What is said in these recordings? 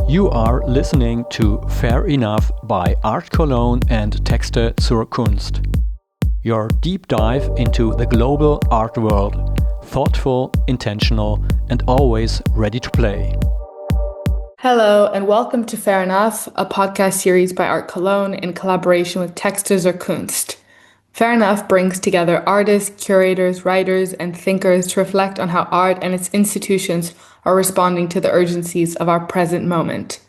You are listening to Fair Enough by Art Cologne and Texte zur Kunst. Your deep dive into the global art world. Thoughtful, intentional, and always ready to play. Hello, and welcome to Fair Enough, a podcast series by Art Cologne in collaboration with Texte zur Kunst. Fair Enough brings together artists, curators, writers, and thinkers to reflect on how art and its institutions are responding to the urgencies of our present moment.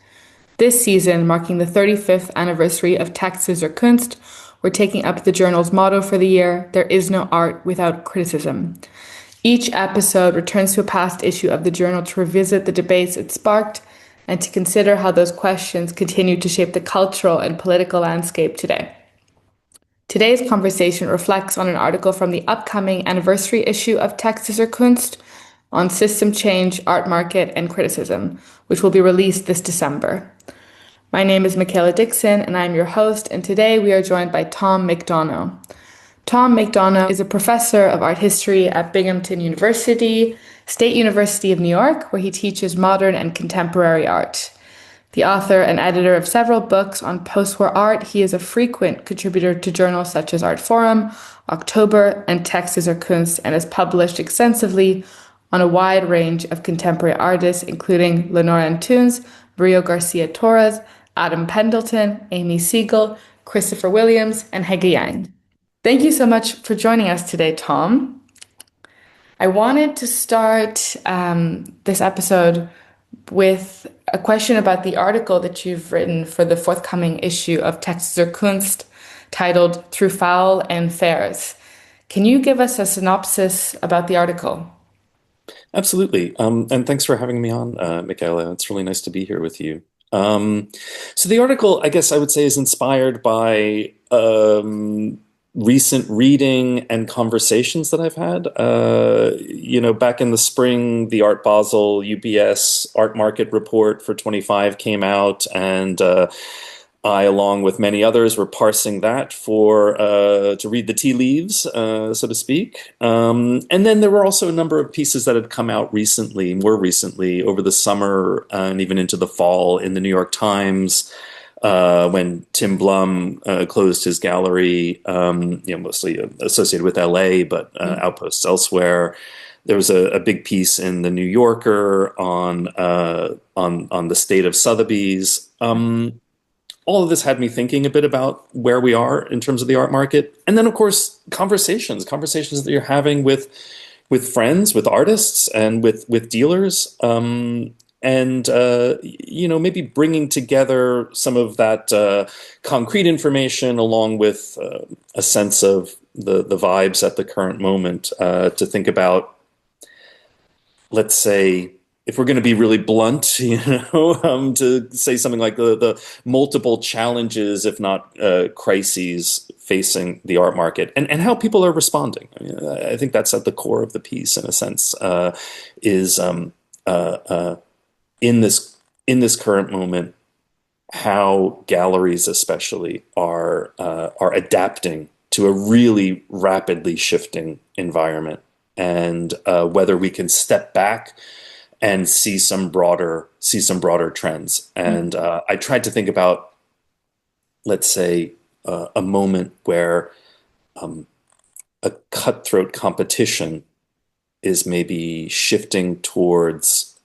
This season, marking the 35th anniversary of Texte zur Kunst, we're taking up the journal's motto for the year, "There is no art without criticism." Each episode returns to a past issue of the journal to revisit the debates it sparked and to consider how those questions continue to shape the cultural and political landscape today. Today's conversation reflects on an article from the upcoming anniversary issue of Texte zur Kunst on system change, art market, and criticism, which will be released this December. My name is Micaela Dixon, and I'm your host, and today we are joined by Tom McDonough. Tom McDonough is a professor of art history at Binghamton University, State University of New York, where he teaches modern and contemporary art. The author and editor of several books on post-war art, he is a frequent contributor to journals such as Art Forum, October, and Texte zur Kunst, and has published extensively on a wide range of contemporary artists, including Leonora Antunes, Rio Garcia Torres, Adam Pendleton, Amy Siegel, Christopher Williams, and Hege Yang. Thank you so much for joining us today, Tom. I wanted to start this episode with a question about the article that you've written for the forthcoming issue of Texte zur Kunst titled Through Foul and Fairs. Can you give us a synopsis about the article? Absolutely. And thanks for having me on, Micaela. It's really nice to be here with you. So the article, I guess I would say, is inspired by recent reading and conversations that I've had. Back in the spring, the Art Basel UBS Art Market Report for 25 came out, and I, along with many others, were parsing that to read the tea leaves, so to speak. And then there were also a number of pieces that had come out more recently, over the summer and even into the fall in the New York Times, when Tim Blum closed his gallery, mostly associated with LA, but outposts elsewhere. There was a big piece in the New Yorker on the state of Sotheby's. All of this had me thinking a bit about where we are in terms of the art market. And then, of course, conversations that you're having with friends, with artists, and with dealers. Maybe bringing together some of that concrete information along with a sense of the vibes at the current moment to think about, let's say, if we're going to be really blunt, to say something like the multiple challenges, if not crises, facing the art market, and how people are responding. I think that's at the core of the piece, in a sense, is in this current moment, how galleries especially are adapting to a really rapidly shifting environment, and whether we can step back and see some broader trends. And I tried to think about, let's say, a moment where a cutthroat competition is maybe shifting towards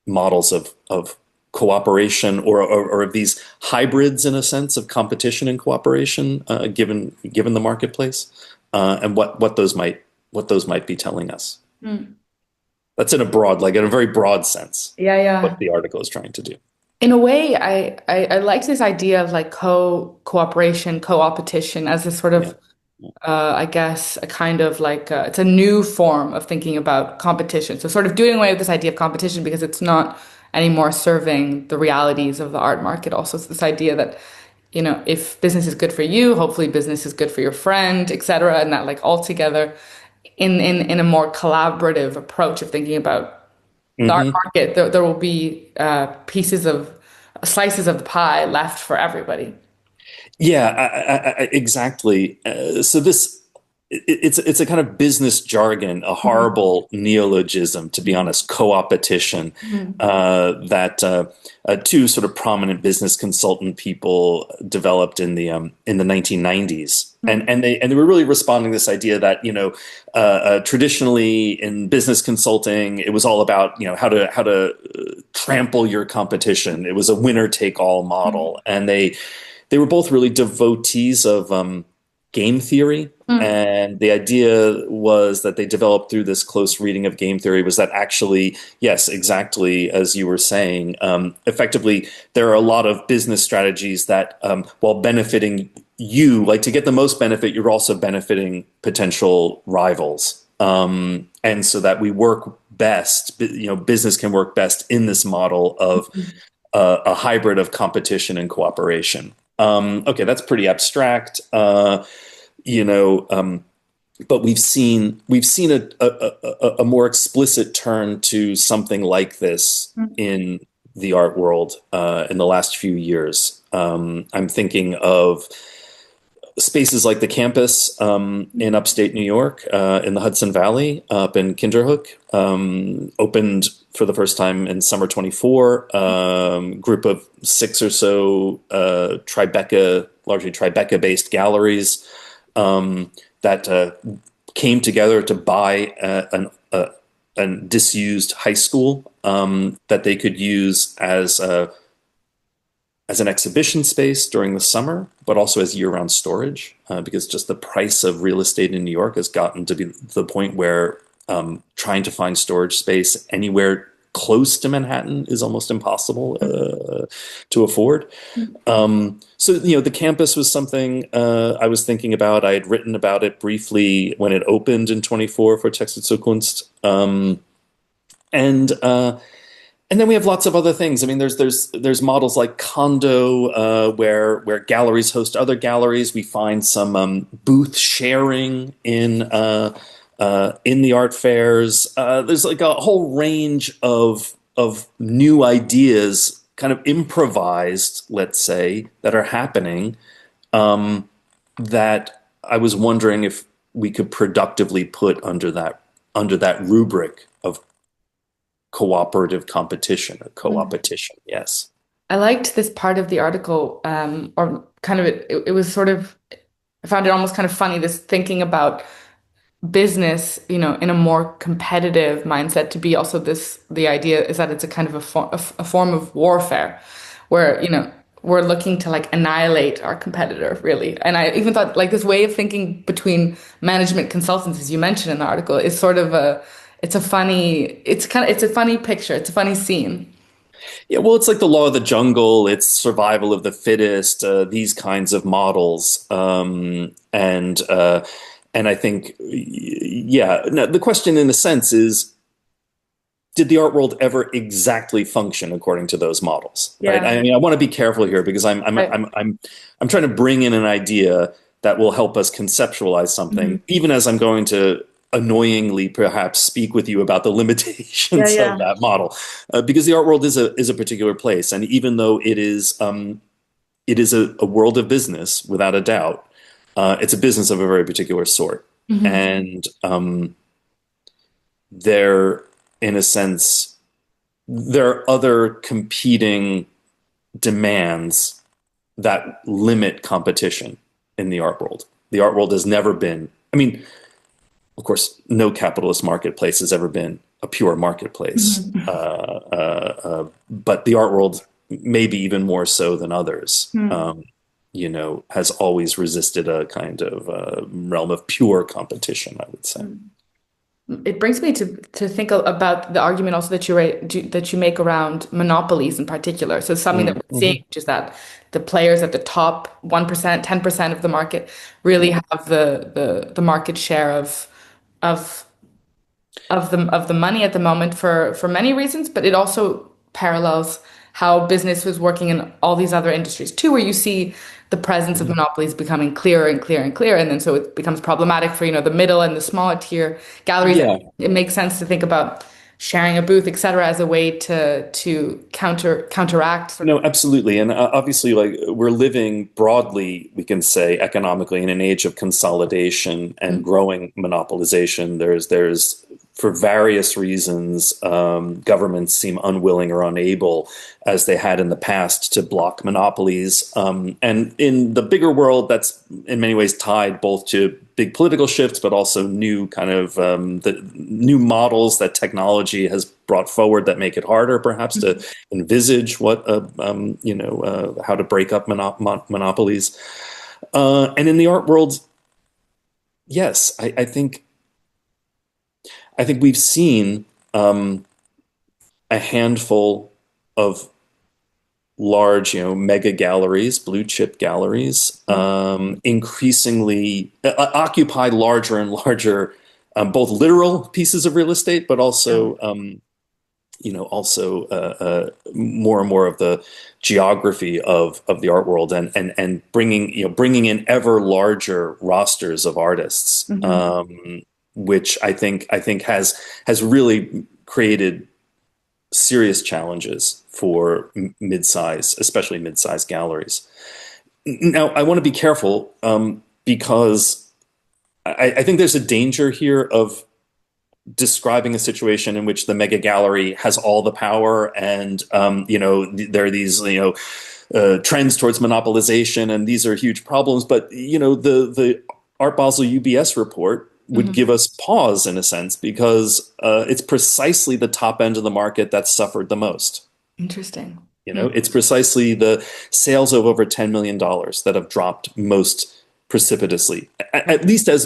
models of cooperation or of these hybrids, in a sense, of competition and cooperation, given the marketplace, and what those might be telling us. That's in a very broad sense. Yeah. What the article is trying to do. In a way, I like this idea of like cooperation, co-opetition as a sort of, I guess, a kind of like, it's a new form of thinking about competition. So sort of doing away with this idea of competition because it's not anymore serving the realities of the art market. Also, it's this idea that, if business is good for you, hopefully business is good for your friend, et cetera. And that like all together in a more collaborative approach of thinking about the art market, there will be slices of the pie left for everybody. Yeah, exactly. So this it's a kind of business jargon, a horrible neologism, to be honest, co-opetition, that two sort of prominent business consultant people developed in the 1990s, and they were really responding to this idea that traditionally in business consulting it was all about how to trample your competition. It was a winner take all model, and they were both really devotees of game theory. And the idea was that they developed through this close reading of game theory was that actually, yes, exactly as you were saying, effectively, there are a lot of business strategies that while benefiting you, like to get the most benefit, you're also benefiting potential rivals. And so that we work best, business can work best in this model of a hybrid of competition and cooperation. Okay, that's pretty abstract. But we've seen a more explicit turn to something like this in the art world in the last few years. I'm thinking of spaces like the campus in upstate New York, in the Hudson Valley, up in Kinderhook, opened for the first time in summer 24. Group of 6 or so largely Tribeca-based galleries that came together to buy a disused high school that they could use as an exhibition space during the summer, but also as year-round storage, because just the price of real estate in New York has gotten to be the point where trying to find storage space anywhere close to Manhattan is almost impossible to afford. So, the campus was something I was thinking about. I had written about it briefly when it opened in 24 for Texte zur Kunst. And then we have lots of other things. I mean, there's models like Condo, where galleries host other galleries. We find some booth sharing in the art fairs. There's like a whole range of new ideas, kind of improvised, let's say, that are happening. That I was wondering if we could productively put under that rubric of cooperative competition or co-opetition. Yes. I liked this part of the article, or kind of it was sort of, I found it almost kind of funny, this thinking about business, in a more competitive mindset, to be also the idea is that it's a kind of a form of warfare where, we're looking to like annihilate our competitor, really. And I even thought like this way of thinking between management consultants, as you mentioned in the article, is sort of it's a funny picture. It's a funny scene. Yeah, well, it's like the law of the jungle. It's survival of the fittest. These kinds of models, and I think, now, the question in a sense is, did the art world ever exactly function according to those models? Yeah. Right? I mean, I want to be careful here because I'm trying to bring in an idea that will help us conceptualize something, even as I'm going to annoyingly perhaps speak with you about the limitations of that model, because the art world is a particular place, and even though it is a world of business without a doubt, it's a business of a very particular sort, and in a sense, there are other competing demands that limit competition in the art world. The art world has never been, I mean, of course, no capitalist marketplace has ever been a pure marketplace, but the art world, maybe even more so than others, has always resisted a kind of realm of pure competition, I would say. It brings me to think about the argument also that you make around monopolies in particular. So something that we're seeing, which is that the players at the top 1%, 10% of the market really have the market share of the money at the moment for many reasons, but it also parallels how business was working in all these other industries too, where you see the presence of monopolies becoming clearer and clearer and clearer, and then so it becomes problematic for the middle and the smaller tier galleries. It makes sense to think about sharing a booth, etc., as a way to counteract. No, absolutely. And obviously, like we're living broadly, we can say economically in an age of consolidation and growing monopolization. There's for various reasons, governments seem unwilling or unable, as they had in the past, to block monopolies. And in the bigger world, that's in many ways tied both to big political shifts, but also new kind of the new models that technology has brought forward that make it harder, perhaps, to envisage what how to break up monopolies. And in the art world, yes, I think we've seen a handful of large, mega galleries, blue chip galleries, increasingly occupy larger and larger, both literal pieces of real estate, but also, more and more of the geography of the art world, and bringing in ever larger rosters of artists, which I think has really created serious challenges for especially mid-size galleries. Now, I want to be careful because I think there's a danger here of describing a situation in which the mega gallery has all the power, and there are these trends towards monopolization, and these are huge problems. But the Art Basel UBS report would give us pause in a sense, because it's precisely the top end of the market that's suffered the most. Interesting. It's precisely the sales of over $10 million that have dropped most precipitously, at least as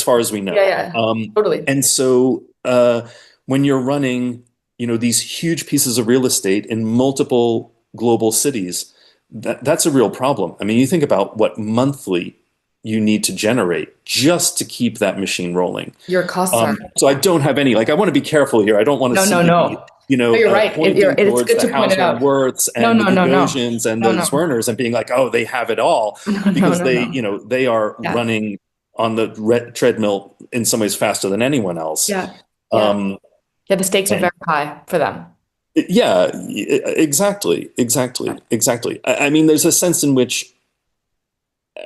far as we know. Yeah, totally. And so when you're running, these huge pieces of real estate in multiple global cities, that's a real problem. I mean, you think about what monthly you need to generate just to keep that machine rolling. Your costs are. So I don't have any, I want to be careful here. I don't want to No, you're right. It's good to point it out. Worths and the Gagosians and the Zwerners, and being like, oh, they have it all, because they are running on the treadmill in some ways faster than anyone else. Yeah. The stakes are very high for them. Yeah, exactly. I mean, there's a sense in which,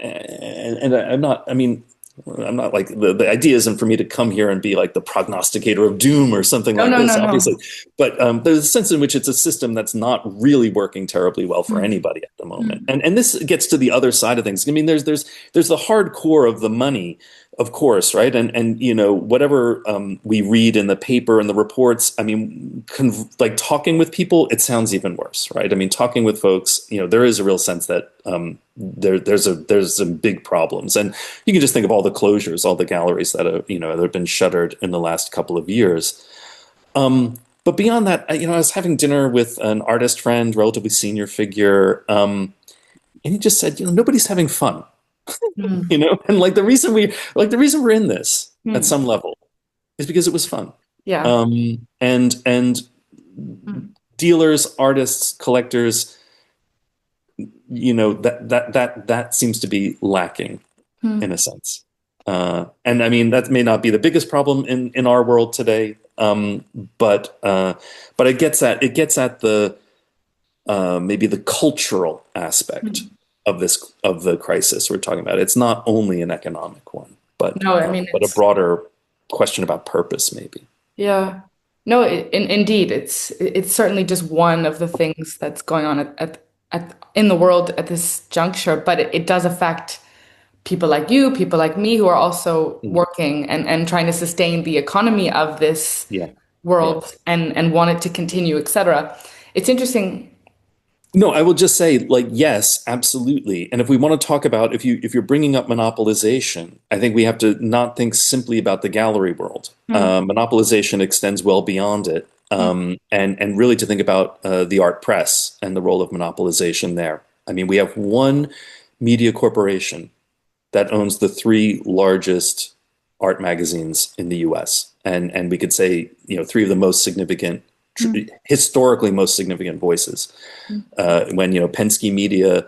and I'm not like, the idea isn't for me to come here and be like the prognosticator of doom or something like this, obviously. But there's a sense in which it's a system that's not really working terribly well for anybody at the moment. And this gets to the other side of things. I mean, there's the hardcore of the money, of course, right? And whatever we read in the paper and the reports, I mean, like talking with people, it sounds even worse, right? I mean, talking with folks, there is a real sense that there's some big problems, and you can just think of all the closures, all the galleries that have been shuttered in the last couple of years. But beyond that, I was having dinner with an artist friend, relatively senior figure, and he just said, nobody's having fun. And like the reason we're in this at some level is because it was fun. Yeah. And dealers, artists, collectors, that sees to be lacking in a sense. And I mean, that may not be the biggest problem in our world today, but it gets at the maybe the cultural aspect of the crisis we're talking about. It's not only an economic one, but but a broader question about purpose, maybe. Yeah. No, indeed, it's certainly just one of the things that's going on in the world at this juncture, but it does affect people like you, people like me, who are also working and trying to sustain the economy of this world and want it to continue, etc. It's interesting. No, I will just say, like, yes, absolutely. And if we want to talk about, if you're bringing up monopolization, I think we have to not think simply about the gallery world. Monopolization extends well beyond it, and really to think about the art press and the role of monopolization there. I mean, we have one media corporation that owns the three largest art magazines in the U.S., and we could say, three of the most significant, historically most significant voices. When Penske Media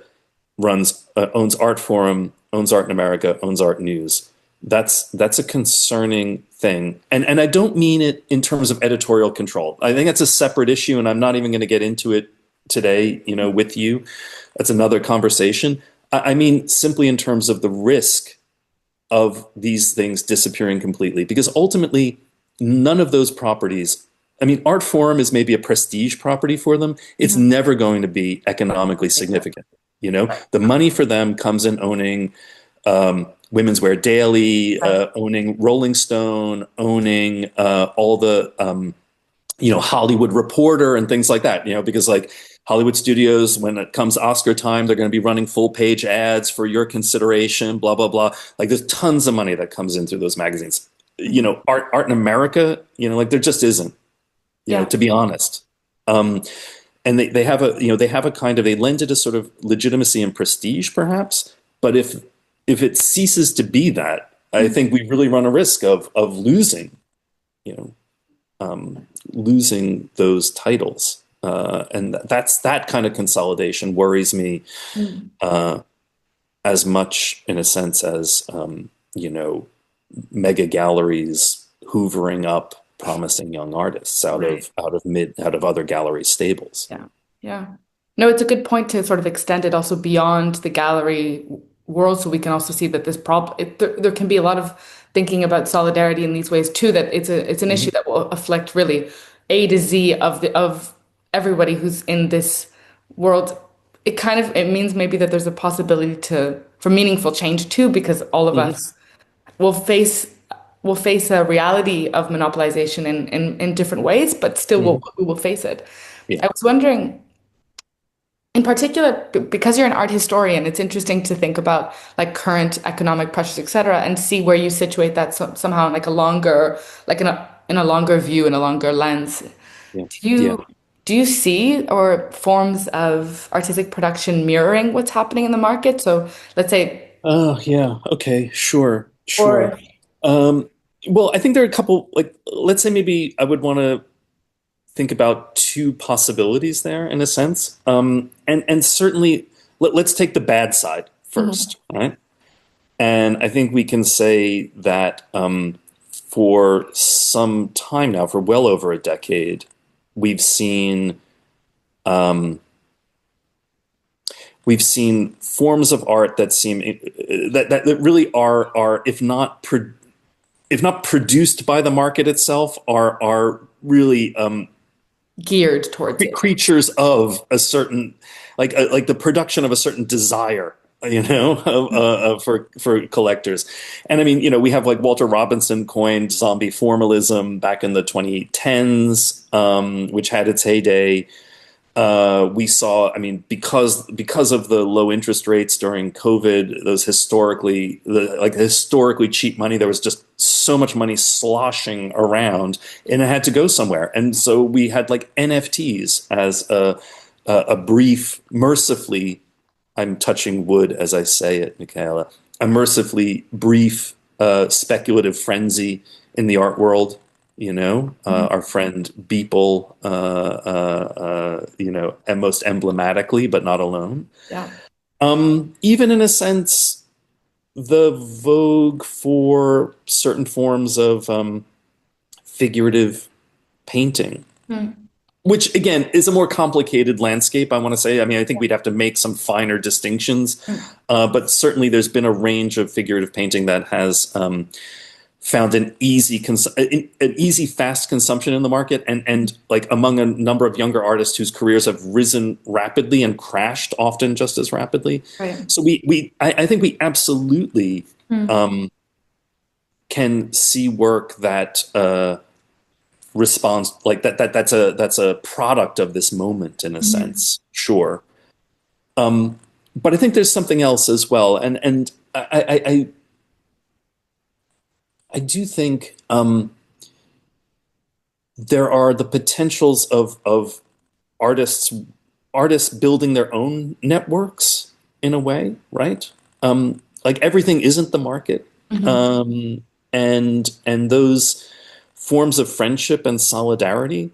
owns Art Forum, owns Art in America, owns Art News, that's a concerning thing. And I don't mean it in terms of editorial control. I think that's a separate issue, and I'm not even going to get into it today, with you. That's another conversation. I mean simply in terms of the risk of these things disappearing completely, because ultimately none of those properties, I mean, art forum is maybe a prestige property for them. It's never going to be economically significant. The money for them comes in owning Women's Wear Daily, owning Rolling Stone, owning all the Hollywood Reporter and things like that. Because like Hollywood studios, when it comes Oscar time, they're going to be running full page ads for your consideration, blah blah blah. Like there's tons of money that comes in through those magazines. Art in America, like there just isn't. To be honest. And they have a kind of, they lend it a sort of legitimacy and prestige, perhaps. But if it ceases to be that, I think we really run a risk of losing, losing those titles. And that kind of consolidation worries me as much, in a sense, as mega galleries hoovering up promising young artists out of other gallery stables. Yeah. No, it's a good point to sort of extend it also beyond the gallery world, so we can also see that this problem, there can be a lot of thinking about solidarity in these ways too, that it's an issue that will affect really A to Z of everybody who's in this world. It means maybe that there's a possibility for meaningful change too, because all of us will face a reality of monopolization in different ways, but still we will face it. I was wondering, in particular, because you're an art historian, it's interesting to think about like current economic pressures, et cetera, and see where you situate that somehow in like a longer, like in a longer view, in a longer lens. Do you see or forms of artistic production mirroring what's happening in the market? So let's say. Oh yeah. Okay. Sure. Or, Well, I think there are a couple, like, let's say maybe I would want to think about two possibilities there in a sense. And certainly let's take the bad side first, right? And I think we can say that for some time now, for well over a decade, we've seen forms of art that seem that really are if not produced by the market itself, are really geared towards creatures of a certain, like the production of a certain desire, for collectors. And I mean, we have like Walter Robinson coined zombie formalism back in the 2010s, which had its heyday. We saw, I mean, because of the low interest rates during COVID, those historically cheap money, there was just so much money sloshing around, and it had to go somewhere. And so we had like NFTs as a brief, mercifully, I'm touching wood as I say it, Micaela, a mercifully brief speculative frenzy in the art world. Our friend Beeple, and most emblematically, but not alone. Yeah. Even in a sense, the vogue for certain forms of figurative painting, which again is a more complicated landscape, I want to say. I mean, I think we'd have to make some finer distinctions, but certainly there's been a range of figurative painting that has found an easy, fast consumption in the market, and like among a number of younger artists whose careers have risen rapidly and crashed often just as rapidly. Right. So I think we absolutely can see work that responds like that. That's a product of this moment in a sense, sure. But I think there's something else as well, and I do think there are the potentials of artists building their own networks in a way, right? Like everything isn't the market, and those forms of friendship and solidarity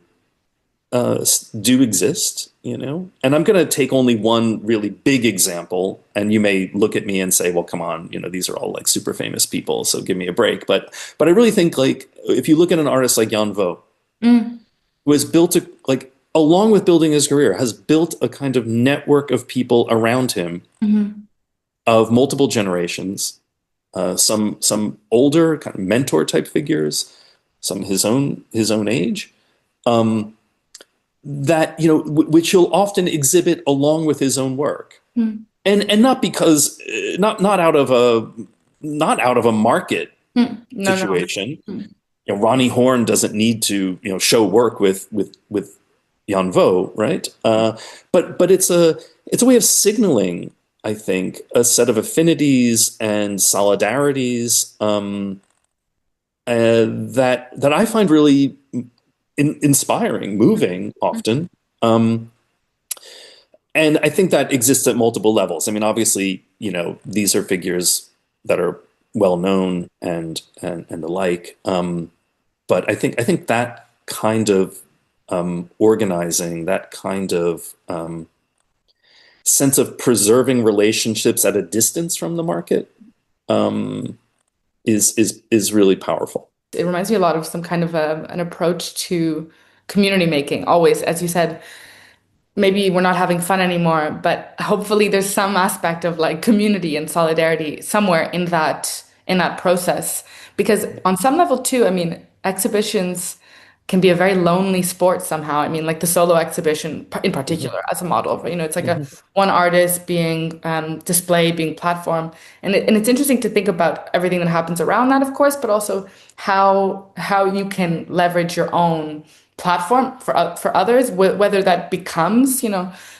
do exist, and I'm going to take only one really big example, and you may look at me and say, well, come on, these are all like super famous people, so give me a break. But I really think, like, if you look at an artist like Jan Vo, who has built along with building his career, has built a kind of network of people around him, of multiple generations, some older kind of mentor type figures, some his own age, that which he'll often exhibit along with his own work, and not because not out of a market situation. No. Ronnie Horn doesn't need to show work with Jan Vo, right? But it's a way of signaling, I think, a set of affinities and solidarities that I find really inspiring, moving often. And I think that exists at multiple levels. I mean, obviously, these are figures that are well known and the like. But I think that kind of organizing, that kind of sense of preserving relationships at a distance from the market is really powerful. It reminds me a lot of some kind of an approach to community making. Always, as you said, maybe we're not having fun anymore, but hopefully there's some aspect of like community and solidarity somewhere in that process. Because on some level too, I mean, exhibitions can be a very lonely sport somehow. I mean, like the solo exhibition in particular as a model, it's like a one artist being displayed, being platform. And it's interesting to think about everything that happens around that, of course, but also how you can leverage your own platform for others, whether that becomes,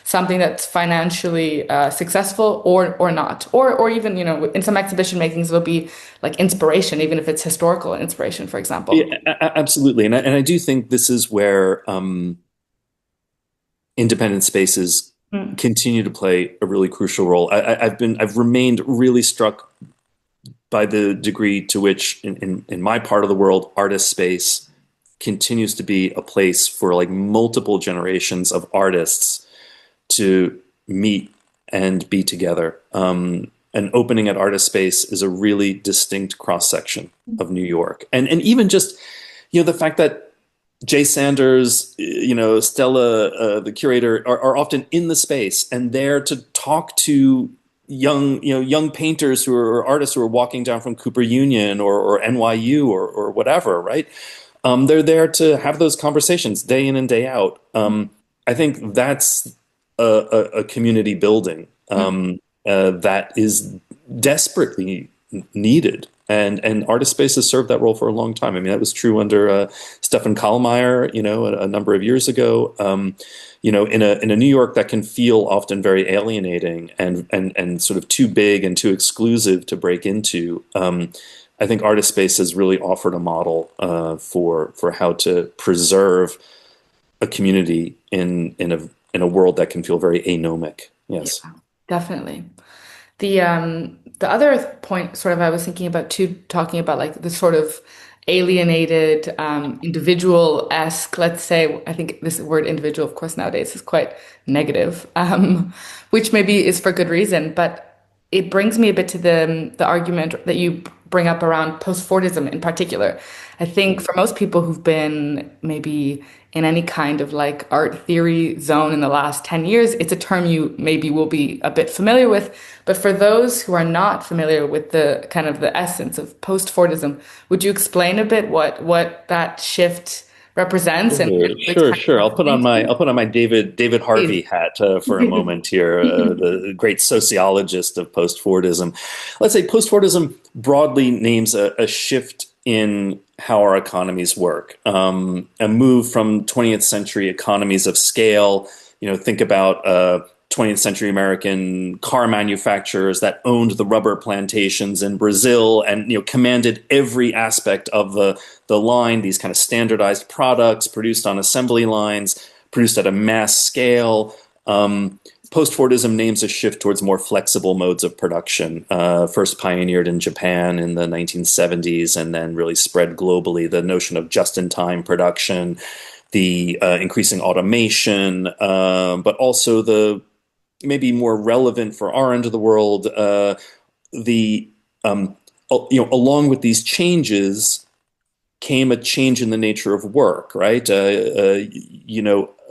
something that's financially successful or not, or even, in some exhibition makings, it'll be like inspiration, even if it's historical inspiration, for example. Yeah, absolutely. And I do think this is where independent spaces continue to play a really crucial role. I've remained really struck by the degree to which in my part of the world, artist space continues to be a place for like multiple generations of artists to meet and be together. An opening at Artist Space is a really distinct cross-section of New York. And even just, the fact that Jay Sanders, Stella, the curator, are often in the space and there to talk to young painters or artists who are walking down from Cooper Union or NYU or whatever, right? They're there to have those conversations day in and day out. I think that's a community building that is desperately needed. And Artist Space has served that role for a long time. I mean, that was true under Stefan Kallmeyer, a number of years ago. In a New York that can feel often very alienating and sort of too big and too exclusive to break into. I think Artist Space has really offered a model for how to preserve a community in a world that can feel very anomic. Yes, yeah, definitely. The other point, sort of, I was thinking about too, talking about like the sort of alienated, individual-esque, let's say. I think this word individual, of course, nowadays is quite negative, which maybe is for good reason, but it brings me a bit to the argument that you bring up around post-Fordism in particular. I think for most people who've been maybe in any kind of like art theory zone in the last 10 years, it's a term you maybe will be a bit familiar with. But for those who are not familiar with the kind of the essence of post-Fordism, would you explain a bit what that shift represents? Sure. I'll put on my David Harvey hat for a moment here, the great sociologist of post-Fordism. Let's say post-Fordism broadly names a shift in how our economies work, a move from 20th century economies of scale. Think about 20th century American car manufacturers that owned the rubber plantations in Brazil and commanded every aspect of the line, these kind of standardized products produced on assembly lines, produced at a mass scale. Post-Fordism names a shift towards more flexible modes of production, first pioneered in Japan in the 1970s and then really spread globally. The notion of just-in-time production, the increasing automation, but also the maybe more relevant for our end of the world, along with these changes came a change in the nature of work, right?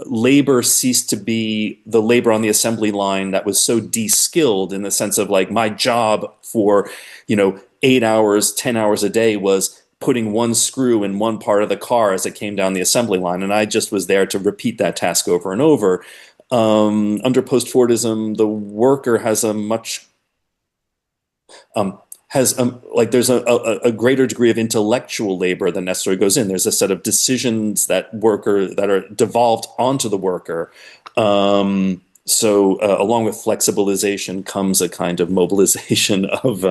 Labor ceased to be the labor on the assembly line that was so de-skilled, in the sense of like, my job for, 8 hours, 10 hours a day was putting one screw in one part of the car as it came down the assembly line. And I just was there to repeat that task over and over. Under post-Fordism, the worker has a much there's a greater degree of intellectual labor than necessarily goes in. There's a set of decisions that are devolved onto the worker. So along with flexibilization comes a kind of mobilization of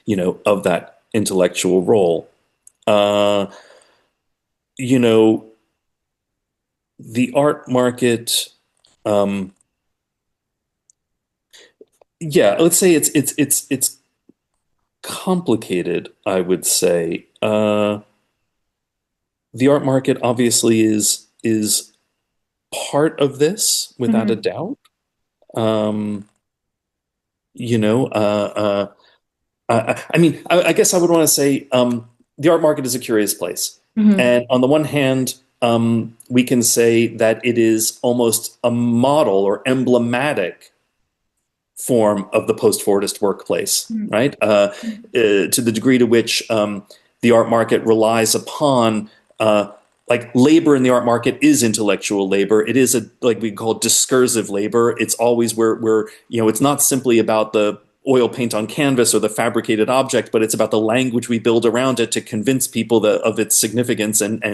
that intellectual role. The art market. Let's say it's complicated, I would say. The art market obviously is part of this, without a doubt. I guess I would want to say the art market is a curious place. And on the one hand, we can say that it is almost a model or emblematic form of the post-Fordist workplace, right? To the degree to which the art market relies upon, labor in the art market is intellectual labor. It is we call discursive labor. It's always where it's not simply about the oil paint on canvas or the fabricated object, but it's about the language we build around it to convince people of its significance and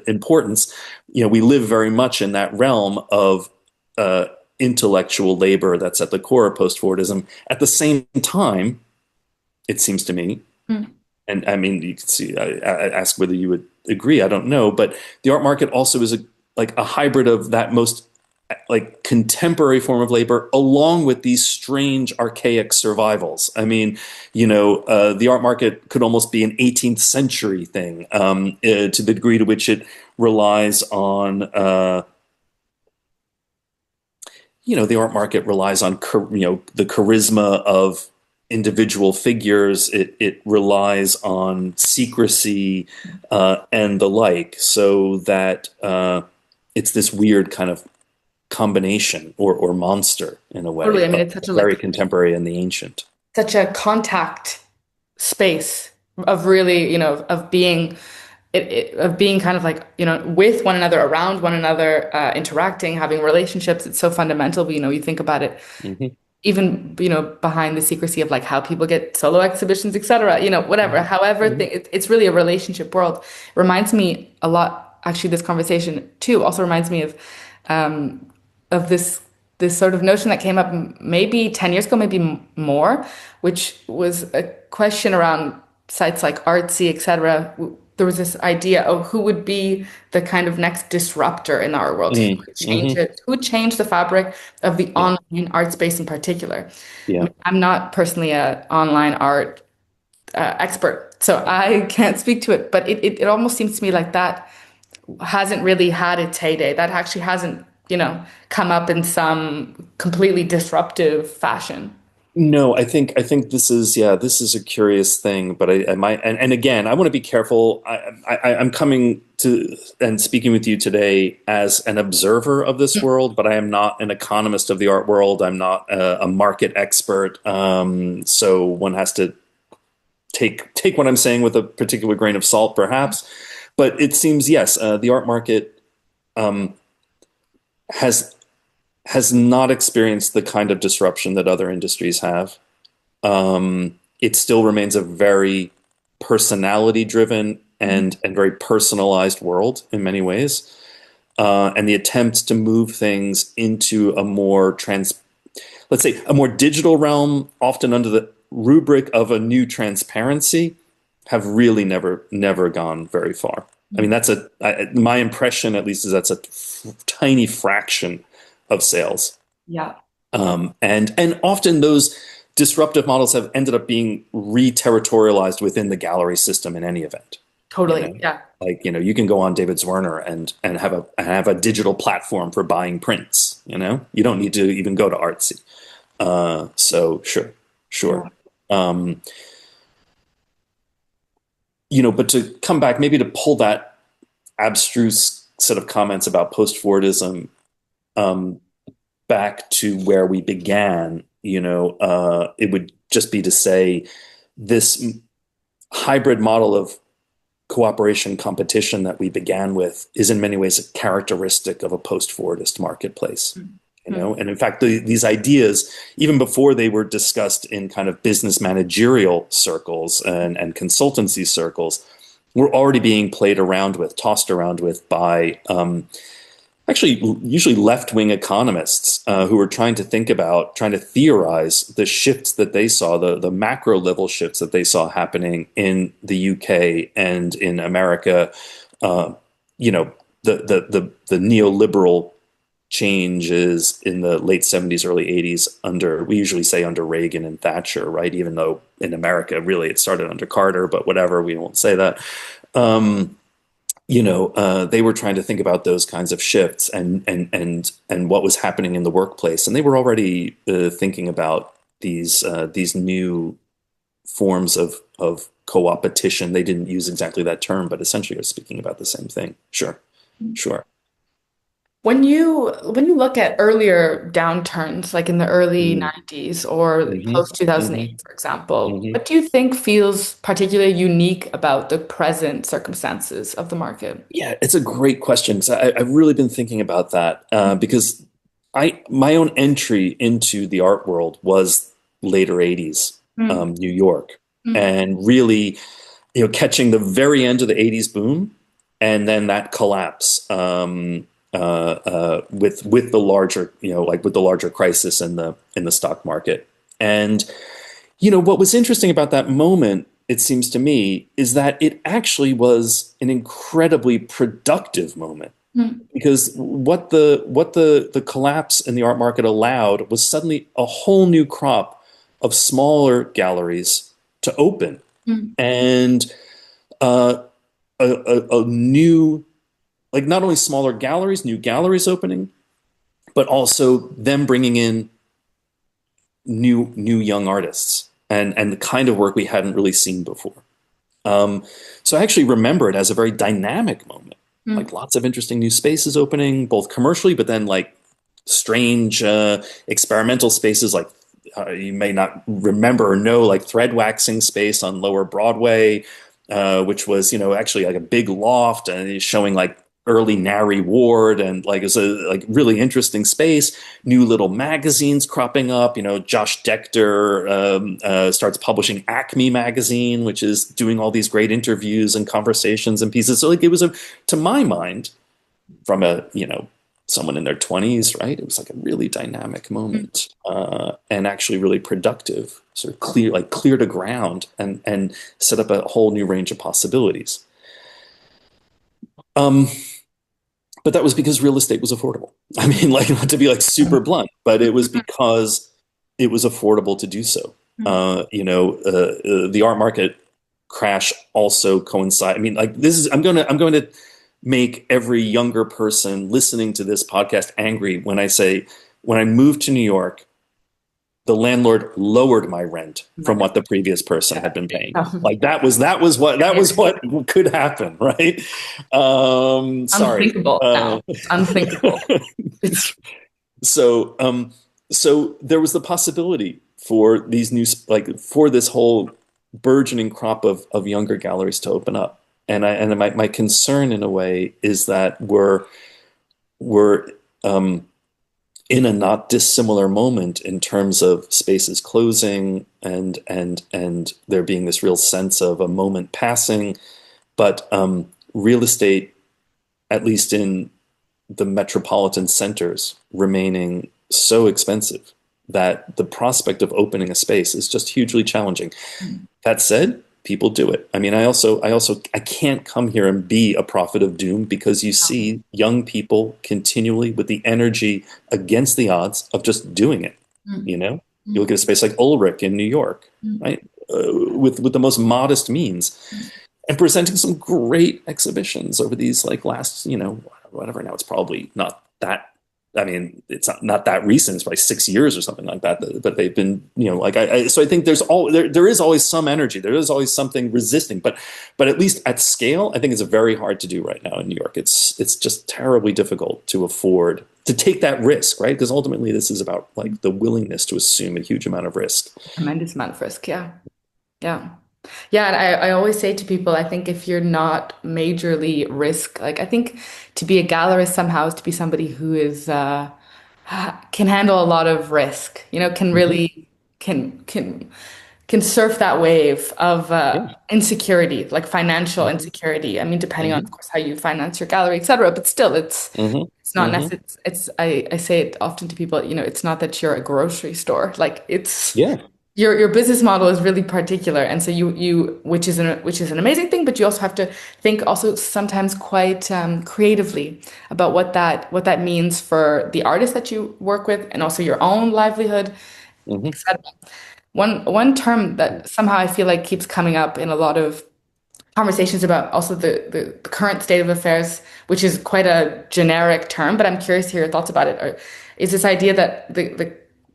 importance. We live very much in that realm of intellectual labor that's at the core of post-Fordism. At the same time, it seems to me, and I mean, you can see, I ask whether you would agree, I don't know, but the art market also is a hybrid of that most contemporary form of labor, along with these strange archaic survivals. I mean, the art market could almost be an 18th century thing, to the degree to which it relies on, the art market relies on, the charisma of individual figures. It relies on secrecy and the like, so that it's this weird kind of combination or monster in a way. Totally. I mean, it's such a very contemporary and the ancient. Such a contact space of really, of being kind of with one another, around one another, interacting, having relationships. It's so fundamental. But, you think about it, even, behind the secrecy of how people get solo exhibitions, etc. Whatever. However, it's really a relationship world. It reminds me a lot. Actually, this conversation too also reminds me of this sort of notion that came up maybe 10 years ago, maybe more, which was a question around sites like Artsy, etc. There was this idea of who would be the kind of next disruptor in our world, who would change it, who would change the fabric of the online art space in particular. Yeah. I'm not personally an online art expert, so I can't speak to it, but it almost seems to me like that hasn't really had its heyday. That actually hasn't come up in some completely disruptive fashion. No, I think this is a curious thing, but I might, and again, I want to be careful. I'm coming to and speaking with you today as an observer of this world, but I am not an economist of the art world. I'm not a market expert, so one has to take what I'm saying with a particular grain of salt, perhaps. But it seems, yes, the art market has not experienced the kind of disruption that other industries have. It still remains a very personality-driven and very personalized world in many ways. And the attempts to move things into a more let's say a more digital realm, often under the rubric of a new transparency, have really never gone very far. I mean, my impression, at least, is that's a tiny fraction of sales. Yeah. And often those disruptive models have ended up being re-territorialized within the gallery system in any event. Totally. Yeah. Like, you can go on David Zwirner and have a digital platform for buying prints. You don't need to even go to Artsy. So sure. Um, but to come back, maybe to pull that abstruse set of comments about post-Fordism back to where we began, it would just be to say this hybrid model of cooperation competition that we began with is in many ways a characteristic of a post-Fordist marketplace. And in fact, these ideas, even before they were discussed in kind of business managerial circles and consultancy circles, were already being played around with, tossed around with by actually usually left-wing economists who were trying to theorize the shifts that they saw, the macro level shifts that they saw happening in the UK and in America. The neoliberal changes in the late 70s, early 80s we usually say under Reagan and Thatcher, right? Even though in America, really, it started under Carter, but whatever, we won't say that. They were trying to think about those kinds of shifts and what was happening in the workplace. And they were already thinking about these new forms of co-opetition. They didn't use exactly that term, but essentially are speaking about the same thing. Sure. When you look at earlier downturns, like in the early 90s or post 2008, for example, what do you think feels particularly unique about the present circumstances of the market? Yeah, it's a great question because I've really been thinking about that because my own entry into the art world was later 80s, New York, and really, catching the very end of the 80s boom and then that collapse. With the larger, with the larger crisis in the stock market. And, what was interesting about that moment, it seems to me, is that it actually was an incredibly productive moment. Because what the collapse in the art market allowed was suddenly a whole new crop of smaller galleries to open. And a new, like, not only smaller galleries, new galleries opening, but also them bringing in new young artists and the kind of work we hadn't really seen before. So I actually remember it as a very dynamic moment, like lots of interesting new spaces opening, both commercially, but then like strange experimental spaces, like you may not remember or know, like thread waxing space on Lower Broadway, which was, actually like a big loft and showing like early Nari Ward, and like it's a really interesting space. New little magazines cropping up. Josh Dechter starts publishing Acme magazine, which is doing all these great interviews and conversations and pieces. So like it was to my mind, from a someone in their 20s, right? It was like a really dynamic moment and actually really productive. Sort of cleared a ground and set up a whole new range of possibilities. But that was because real estate was affordable. I mean, like, not to be like super blunt, but it was because it was affordable to do so. The art market crash also coincide. I mean, like I'm going to make every younger person listening to this podcast angry when I say, when I moved to New York, the landlord lowered my rent from what the previous person had been paying. Like that was what could happen, right? Sorry. Unthinkable. Unthinkable. So there was the possibility for these new, for this whole burgeoning crop of younger galleries to open up. And my concern in a way is that we're in a not dissimilar moment in terms of spaces closing and there being this real sense of a moment passing, but real estate, at least in the metropolitan centers, remaining so expensive that the prospect of opening a space is just hugely challenging. That said, people do it. I mean, I can't come here and be a prophet of doom, because you see young people continually with the energy against the odds of just doing it. You look at a space like Ulrich in New York, right? With the most modest means. and presenting some great exhibitions over these like last, whatever. Now it's probably not that. I mean, it's not that recent. It's probably 6 years or something like that. But they've been, so I think there is always some energy. There is always something resisting. But at least at scale, I think it's very hard to do right now in New York. It's just terribly difficult to afford to take that risk, right? Because ultimately, this is about like the willingness to assume a huge amount of risk. Tremendous amount of risk. Yeah. Yeah. Yeah, and I always say to people, I think if you're not majorly risk, like I think to be a gallerist somehow is to be somebody who is can handle a lot of risk, can Mhm. really can surf that wave of Yeah. insecurity, like financial Hmm. insecurity. I mean, depending on, Hmm. of course, how you finance your gallery, etc. But still, Hmm. it's not Hmm. necessary. I say it often to people, it's not that you're a grocery store. Like it's Yeah. your business model is really particular, and so you which is an amazing thing, but you also have to think also sometimes quite creatively about what that means for the artist that you work with, and also your own livelihood, Hmm. etc. One term that somehow I feel like keeps coming up in a lot of conversations about also the current state of affairs, which is quite a generic term, but I'm curious to hear your thoughts about it. Is this idea that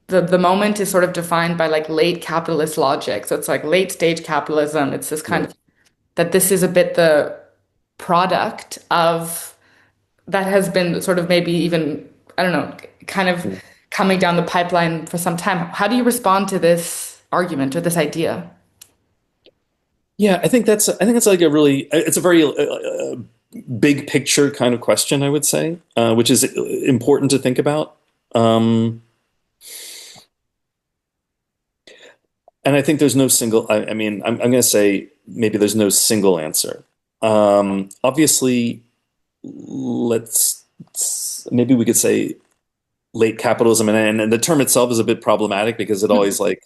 the moment is sort of defined by like late capitalist logic? So it's like late stage capitalism. It's this kind Yeah. of that this is a bit the product of that has been sort of maybe even, I don't know, kind of coming down the pipeline for some time. How do you respond to this argument or this idea? Yeah, I think it's like it's a very big picture kind of question, I would say, which is important to think about. Um, and I think there's no single, I mean, I'm going to say maybe there's no single answer. Obviously, let's, maybe we could say late capitalism, and the term itself is a bit problematic because it always like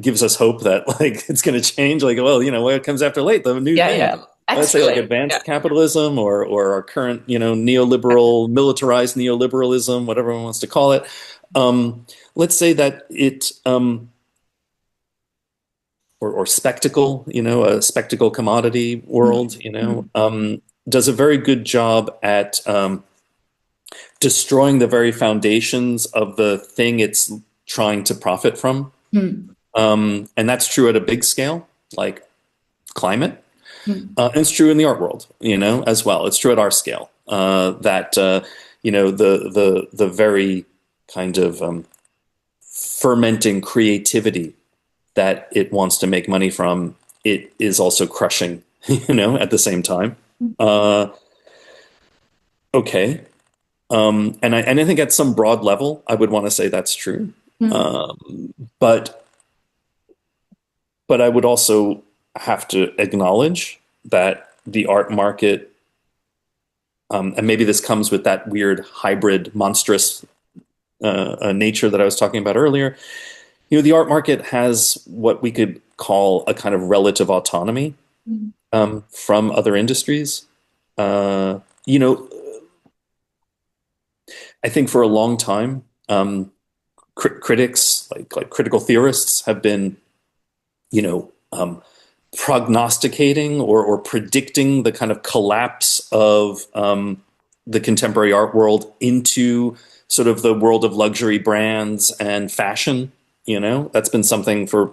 gives us hope that like it's going to change. Like, well, what comes after late, the new Yeah, thing. yeah. Let's say Extra like late. Yeah. advanced capitalism or our current, neoliberal, militarized neoliberalism, whatever one wants to call it. Let's say that it or spectacle, a spectacle commodity world, Mhm. does a very good job at destroying the very foundations of the thing it's trying to profit from. Mhm. And that's true at a big scale, like climate. Mhm. And it's true in the art world, as well. It's true at our scale. That the very kind of fermenting creativity that it wants to make money from, it is also crushing, at the same time. Uh, okay. And I think at some broad level, I would want to say that's true. Mhm. But I would also have to acknowledge that the art market, and maybe this comes with that weird hybrid monstrous nature that I was talking about earlier. The art market has what we could call a kind of relative autonomy Mhm. from other industries. Uh, you know, I think for a long time, critics, like critical theorists, have been, you know, um, prognosticating or predicting the kind of collapse of the contemporary art world into sort of the world of luxury brands and fashion. That's been something for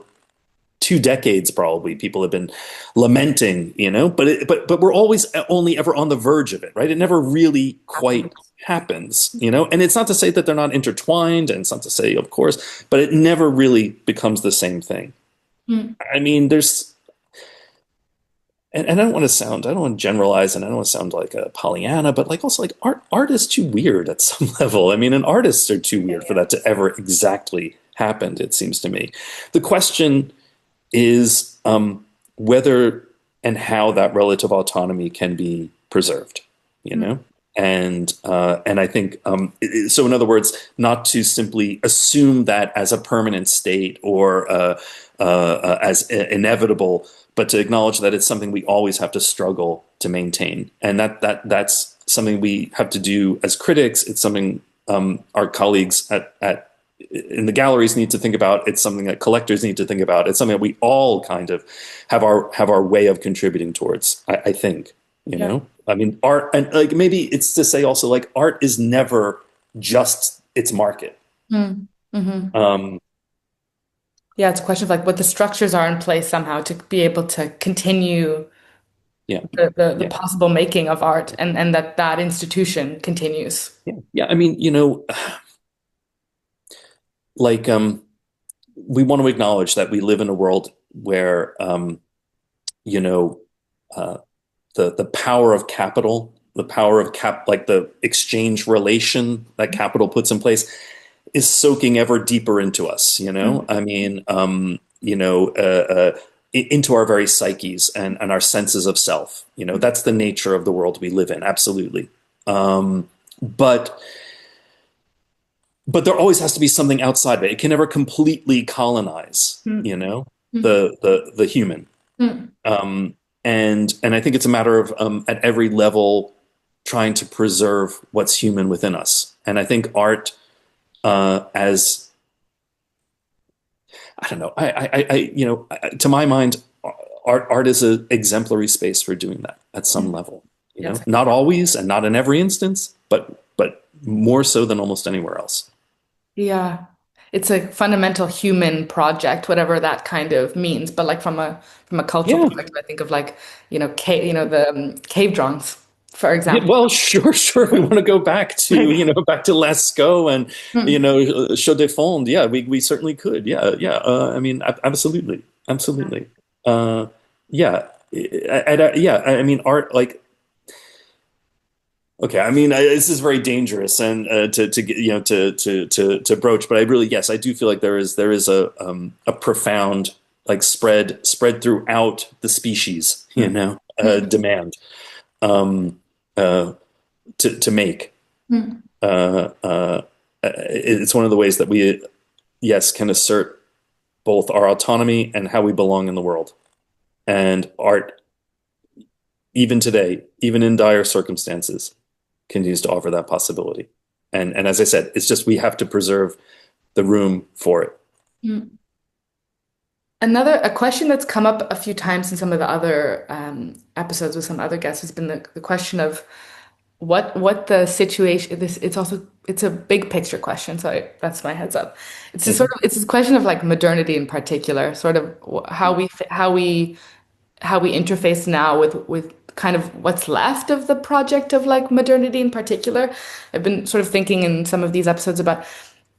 2 decades probably people have been lamenting, but we're always only ever on the verge of it, right? It never really quite happens, and it's not to say that they're not intertwined, and it's not to say, of course, but it never really becomes the same thing. Mhm. I mean, there's and I don't want to generalize, and I don't want to sound like a Pollyanna, but like also like art is too weird at some level. I mean, and artists are too weird for that to ever exactly happen, it seems to me. The question is whether and how that relative autonomy can be preserved, you Mhm. know? And I think so. In other words, not to simply assume that as a permanent state or as inevitable, but to acknowledge that it's something we always have to struggle to maintain, and that's something we have to do as critics. It's something our colleagues at and the galleries need to think about. It's something that collectors need to think about. It's something that we all kind of have our way of contributing towards. I think, you know, I mean, art, and like maybe it's to say also like art is never just its market. Mm-hmm. Yeah, it's a question of like what the structures are in place somehow to be able to continue Yeah, the yeah, possible making of art, and that institution continues. yeah, yeah. I mean, you know, like we want to acknowledge that we live in a world where you know, uh, the power of capital, the power of like the exchange relation that capital puts in place, is soaking ever deeper into us. You know, I mean, you know, into our very psyches and our senses of self. You know, that's the nature of the world we live in. Absolutely, but there always has to be something outside of it. It can never completely colonize, you know, the human. And I think it's a matter of at every level trying to preserve what's human within us. And I think art, as I don't know, you know, to my mind, art is an exemplary space for doing that at some level. You know, not always and not in every instance, but more so than almost anywhere else. Yeah. It's a fundamental human project, whatever that kind of means. But like from a cultural Yeah. perspective, I think of like, cave, the cave drawings, for Yeah, example. well, sure. We want to go back to, you know, back to Lascaux and, you Hmm. know, Chaux de Fonds. Yeah, we certainly could. Yeah, yeah. I mean, absolutely, absolutely. Yeah, yeah. I mean, art, like, okay. I mean, this is very dangerous and to get, you know, to broach. But I really, yes, I do feel like there is a profound like spread throughout the species, you know, demand. Um, uh, to make. Hmm. It's one of the ways that we, yes, can assert both our autonomy and how we belong in the world. And art, even today, even in dire circumstances, continues to offer that possibility. And as I said, it's just we have to preserve the room for it. Hmm. A question that's come up a few times in some of the other episodes with some other guests has been the question of what the situation. It's a big picture question, so that's my heads up. It's a Mhm. it's this question of like modernity in particular, sort of how we interface now with kind of what's left of the project of like modernity in particular. I've been sort of thinking in some of these episodes about,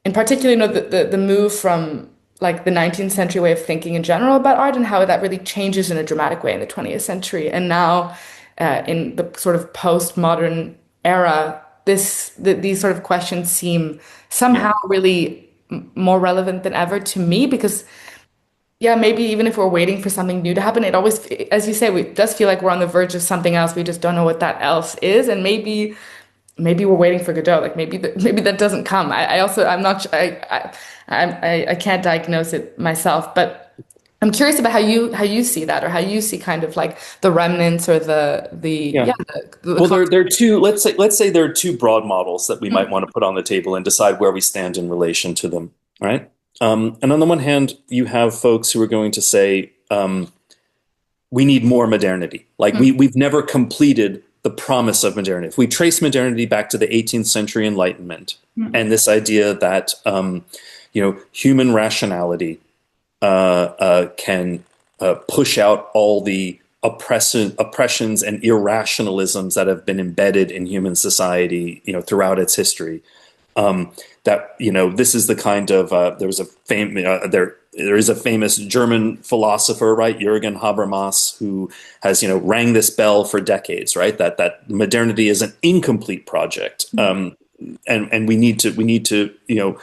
in particular, the move from like the 19th century way of thinking in general about art and how that really changes in a dramatic way in the 20th century. And now, in the sort of postmodern era, these sort of questions seem Yeah. somehow really more relevant than ever to me because yeah, maybe even if we're waiting for something new to happen, it always, as you say, it does feel like we're on the verge of something else. We just don't know what that else is, and maybe we're waiting for Godot. Like maybe that doesn't come. I also I'm not I can't diagnose it myself, but I'm curious about how you see that or how you see kind of like the remnants or the Yeah. yeah Well, there are two. Let's say there are two broad models that we might want to put on the table and decide where we stand in relation to them, right? And on the one hand, you have folks who are going to say we need more modernity. Like we've never completed the promise of modernity. If we trace modernity back to the 18th century Enlightenment and this idea that you know, human rationality can push out all the oppressions and irrationalisms that have been embedded in human society, you know, throughout its history. That, you know, this is the kind of there is a famous German philosopher, right, Jürgen Habermas, who has, you know, rang this bell for decades, right, that modernity is an incomplete project, and we need to you know,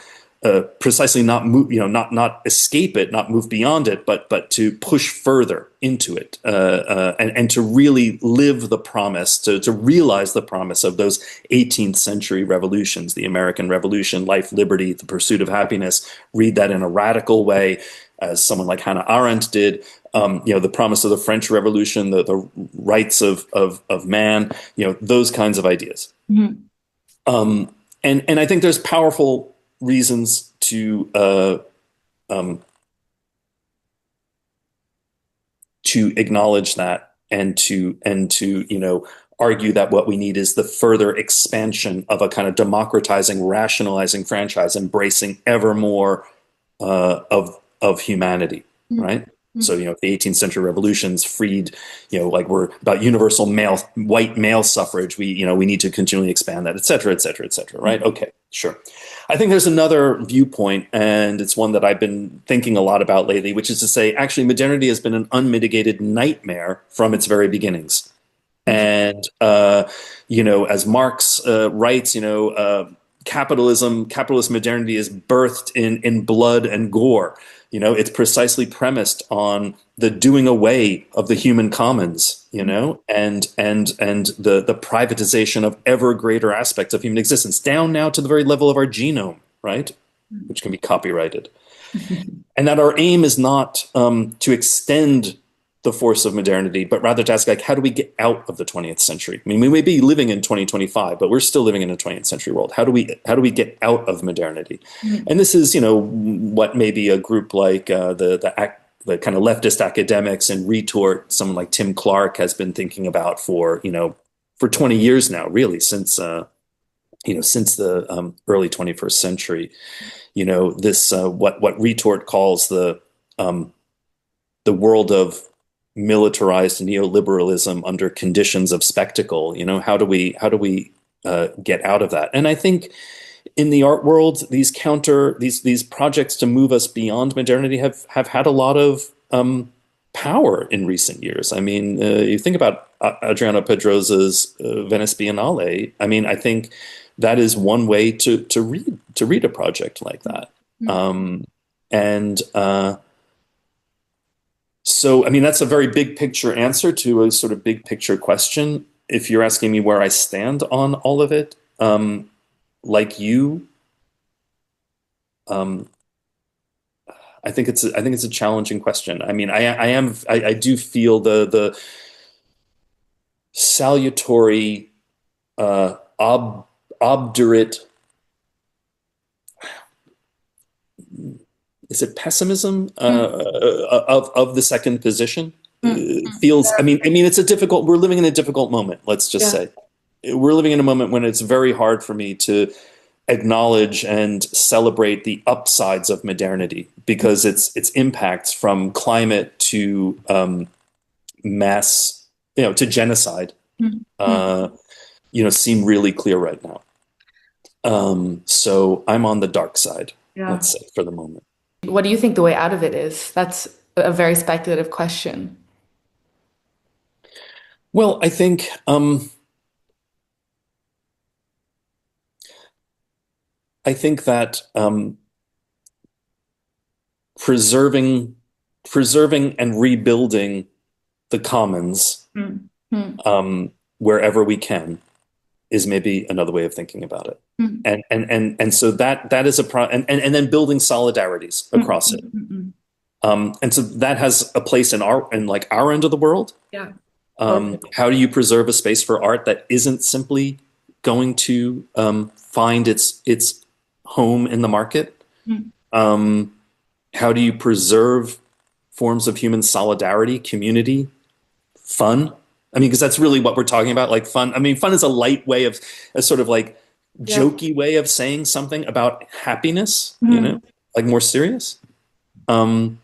precisely not move, you know, not escape it, not move beyond it, but to push further into it, and to really live the promise, to realize the promise of those 18th century revolutions, the American Revolution, life, liberty, the pursuit of happiness. Read that in a radical way, as someone like Hannah Arendt did. You know, the promise of the French Revolution, the rights of man, you know, those kinds of ideas. And I think there's powerful reasons um, to acknowledge that and to argue that what we need is the further expansion of a kind of democratizing, rationalizing franchise, embracing ever more of humanity, right? So, the 18th century revolutions freed, like we're about universal white male suffrage. We need to continually expand that, et cetera, et cetera, et cetera, right? Okay, sure. I think there's another viewpoint, and it's one that I've been thinking a lot about lately, which is to say, actually, modernity has been an unmitigated nightmare from its very beginnings. And, as Marx writes, capitalist modernity is birthed in blood and gore. It's precisely premised on the doing away of the human commons, and the privatization of ever greater aspects of human existence, down now to the very level of our genome, right? Which can be copyrighted. And that our aim is not to extend the force of modernity, but rather to ask, like, how do we get out of the 20th century? I mean, we may be living in 2025, but we're still living in a 20th century world. How do we get out of modernity? And this is, what maybe a group like the kind of leftist academics and Retort, someone like Tim Clark, has been thinking about for 20 years now, really, since the early 21st century. This what Retort calls the world of militarized neoliberalism under conditions of spectacle. How do we get out of that? And I think in the art world, these projects to move us beyond modernity have had a lot of power in recent years. I mean, you think about Adriano Pedrosa's Venice Biennale. I mean, I think that is one way to read a project like that. So, I mean, that's a very big picture answer to a sort of big picture question. If you're asking me where I stand on all of it, like you, I think it's a challenging question. I mean, I do feel the salutary, obdurate, is it pessimism of the second position? Feels. I mean, it's a difficult. We're living in a difficult moment. Let's just say we're living in a moment when it's very hard for me to acknowledge and celebrate the upsides of modernity, because its impacts from climate to mass, to genocide, seem really clear right now. So I'm on the dark side. Let's say, for the moment. What do you think the way out of it is? That's a very speculative question. Well, I think that preserving and rebuilding the commons wherever we can is maybe another way of thinking about it. And so that is and then building solidarities across it. And so that has a place in our end of the world. How do you preserve a space for art that isn't simply going to find its home in the market? How do you preserve forms of human solidarity, community, fun? I mean, because that's really what we're talking about, like fun. I mean, fun is a sort of like jokey way of saying something about happiness, like more serious, and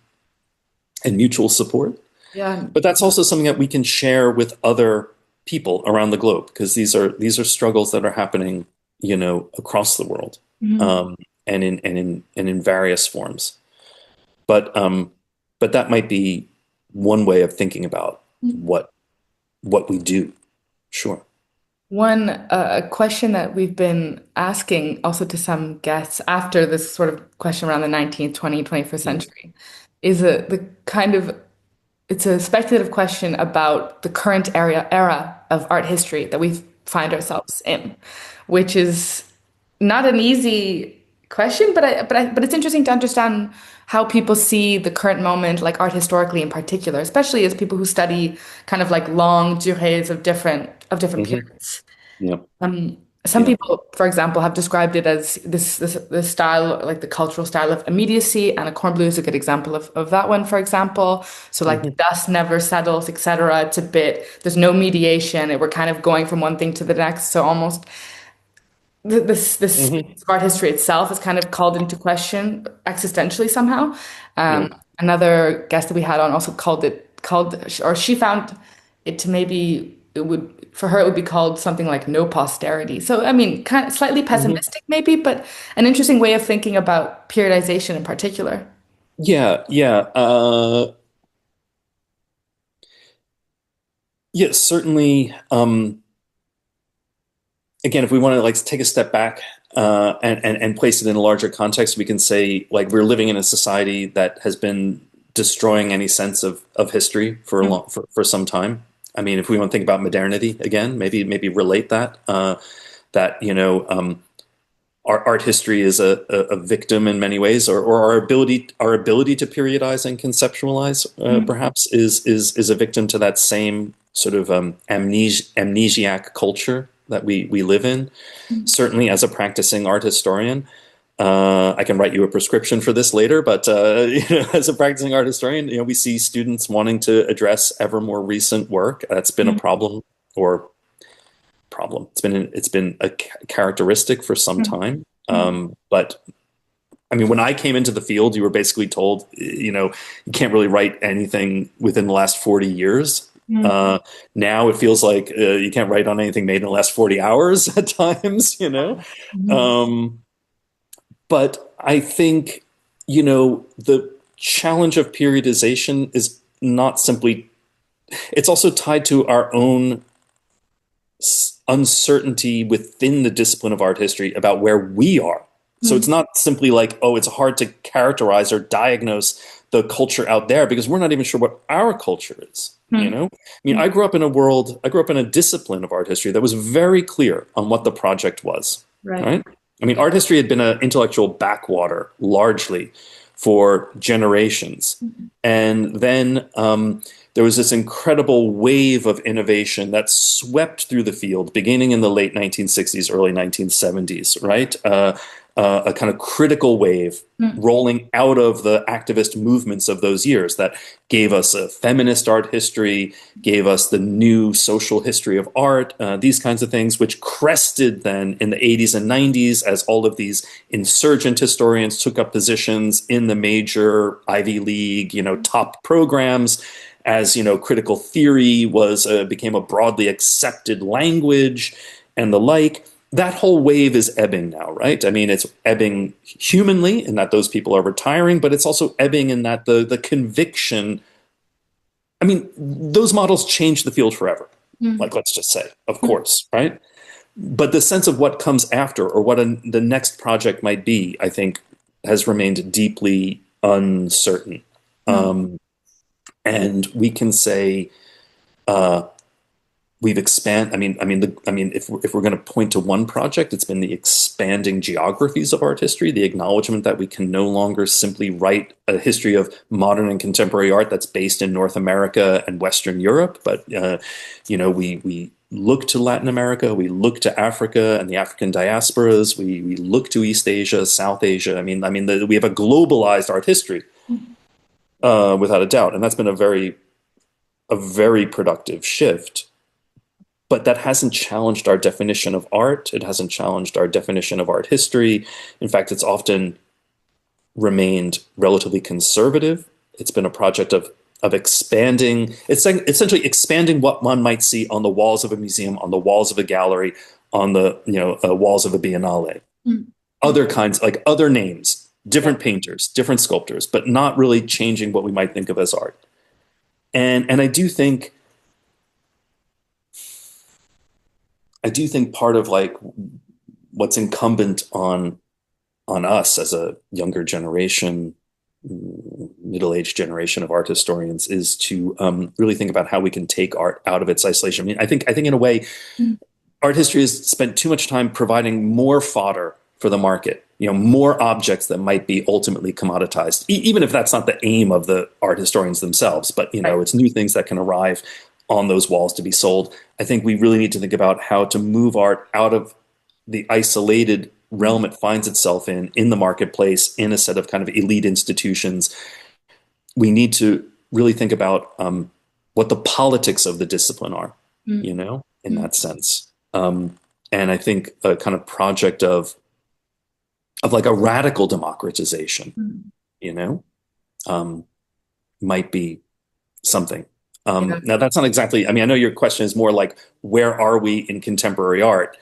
mutual support. But that's also something that we can share with other people around the globe, because these are struggles that are happening, across the world, and in various forms. But that might be one way of thinking about what we do. Sure. One question that we've been asking also to some guests after this sort of question around the 19th, 20th, 21st century is it's a speculative question about the current era of art history that we find ourselves in, which is not an easy question, but it's interesting to understand how people see the current moment, like art historically in particular, especially as people who study kind of like long durées of different periods. some people, for example, have described it as this style, like the cultural style of immediacy, and a corn blue is a good example of that one, for example. So like the dust never settles, etc. It's a bit, there's no mediation. We're kind of going from one thing to the next. So almost this art history itself is kind of called into question existentially somehow. Another guest that we had on also she found it to maybe it would for her it would be called something like no posterity. So I mean, kind of slightly pessimistic maybe, but an interesting way of thinking about periodization in particular. Yeah, yeah. Yeah, certainly. Again, if we want to like take a step back and place it in a larger context, we can say like we're living in a society that has been destroying any sense of history for some time. I mean, if we want to think about modernity again, maybe relate that that art history is a victim in many ways, or our ability to periodize and conceptualize perhaps is a victim to that same sort of amnesiac culture that we live in. Certainly, as a practicing art historian, I can write you a prescription for this later. But as a practicing art historian, we see students wanting to address ever more recent work. That's been a problem. It's been a characteristic for some time. But I mean, when I came into the field, you were basically told, you can't really write anything within the last 40 years. Now it feels like you can't write on anything made in the last 40 hours at times, But I think, the challenge of periodization is not simply, it's also tied to our own uncertainty within the discipline of art history about where we are. So it's not simply like, oh, it's hard to characterize or diagnose the culture out there because we're not even sure what our culture is. I mean, I grew up in a discipline of art history that was very clear on what the project was. Right? I mean, art history had been an intellectual backwater largely for generations. And then there was this incredible wave of innovation that swept through the field, beginning in the late 1960s, early 1970s, right? A kind of critical wave rolling out of the activist movements of those years that gave us a feminist art history, gave us the new social history of art, these kinds of things, which crested then in the 80s and 90s as all of these insurgent historians took up positions in the major Ivy League, top programs, as critical theory became a broadly accepted language and the like. That whole wave is ebbing now, right? I mean, it's ebbing humanly in that those people are retiring, but it's also ebbing in that the conviction. I mean, those models changed the field forever. Like, let's just say, of course, right? But the sense of what comes after or what the next project might be, I think, has remained deeply uncertain. And we can say we've expanded. If we're going to point to one project, it's been the expanding geographies of art history, the acknowledgement that we can no longer simply write a history of modern and contemporary art that's based in North America and Western Europe, but we look to Latin America, we look to Africa and the African diasporas, we look to East Asia, South Asia. We have a globalized art history, without a doubt, and that's been a very productive shift. But that hasn't challenged our definition of art. It hasn't challenged our definition of art history. In fact, it's often remained relatively conservative. It's been a project of expanding. It's essentially expanding what one might see on the walls of a museum, on the walls of a gallery, on the walls of a biennale. Other kinds, like other names, different painters, different sculptors, but not really changing what we might think of as art. And I do think part of like what's incumbent on us as a younger generation, middle-aged generation of art historians, is to really think about how we can take art out of its isolation. I mean, I think in a way, art history has spent too much time providing more fodder for the market, more objects that might be ultimately commoditized, even if that's not the aim of the art historians themselves. But it's new things that can arrive on those walls to be sold. I think we really need to think about how to move art out of the isolated realm it finds itself in the marketplace, in a set of kind of elite institutions. We need to really think about what the politics of the discipline are, you know, in that sense. And I think a kind of project of like a radical democratization, you know, might be something. Now, that's not exactly, I mean, I know your question is more like, where are we in contemporary art?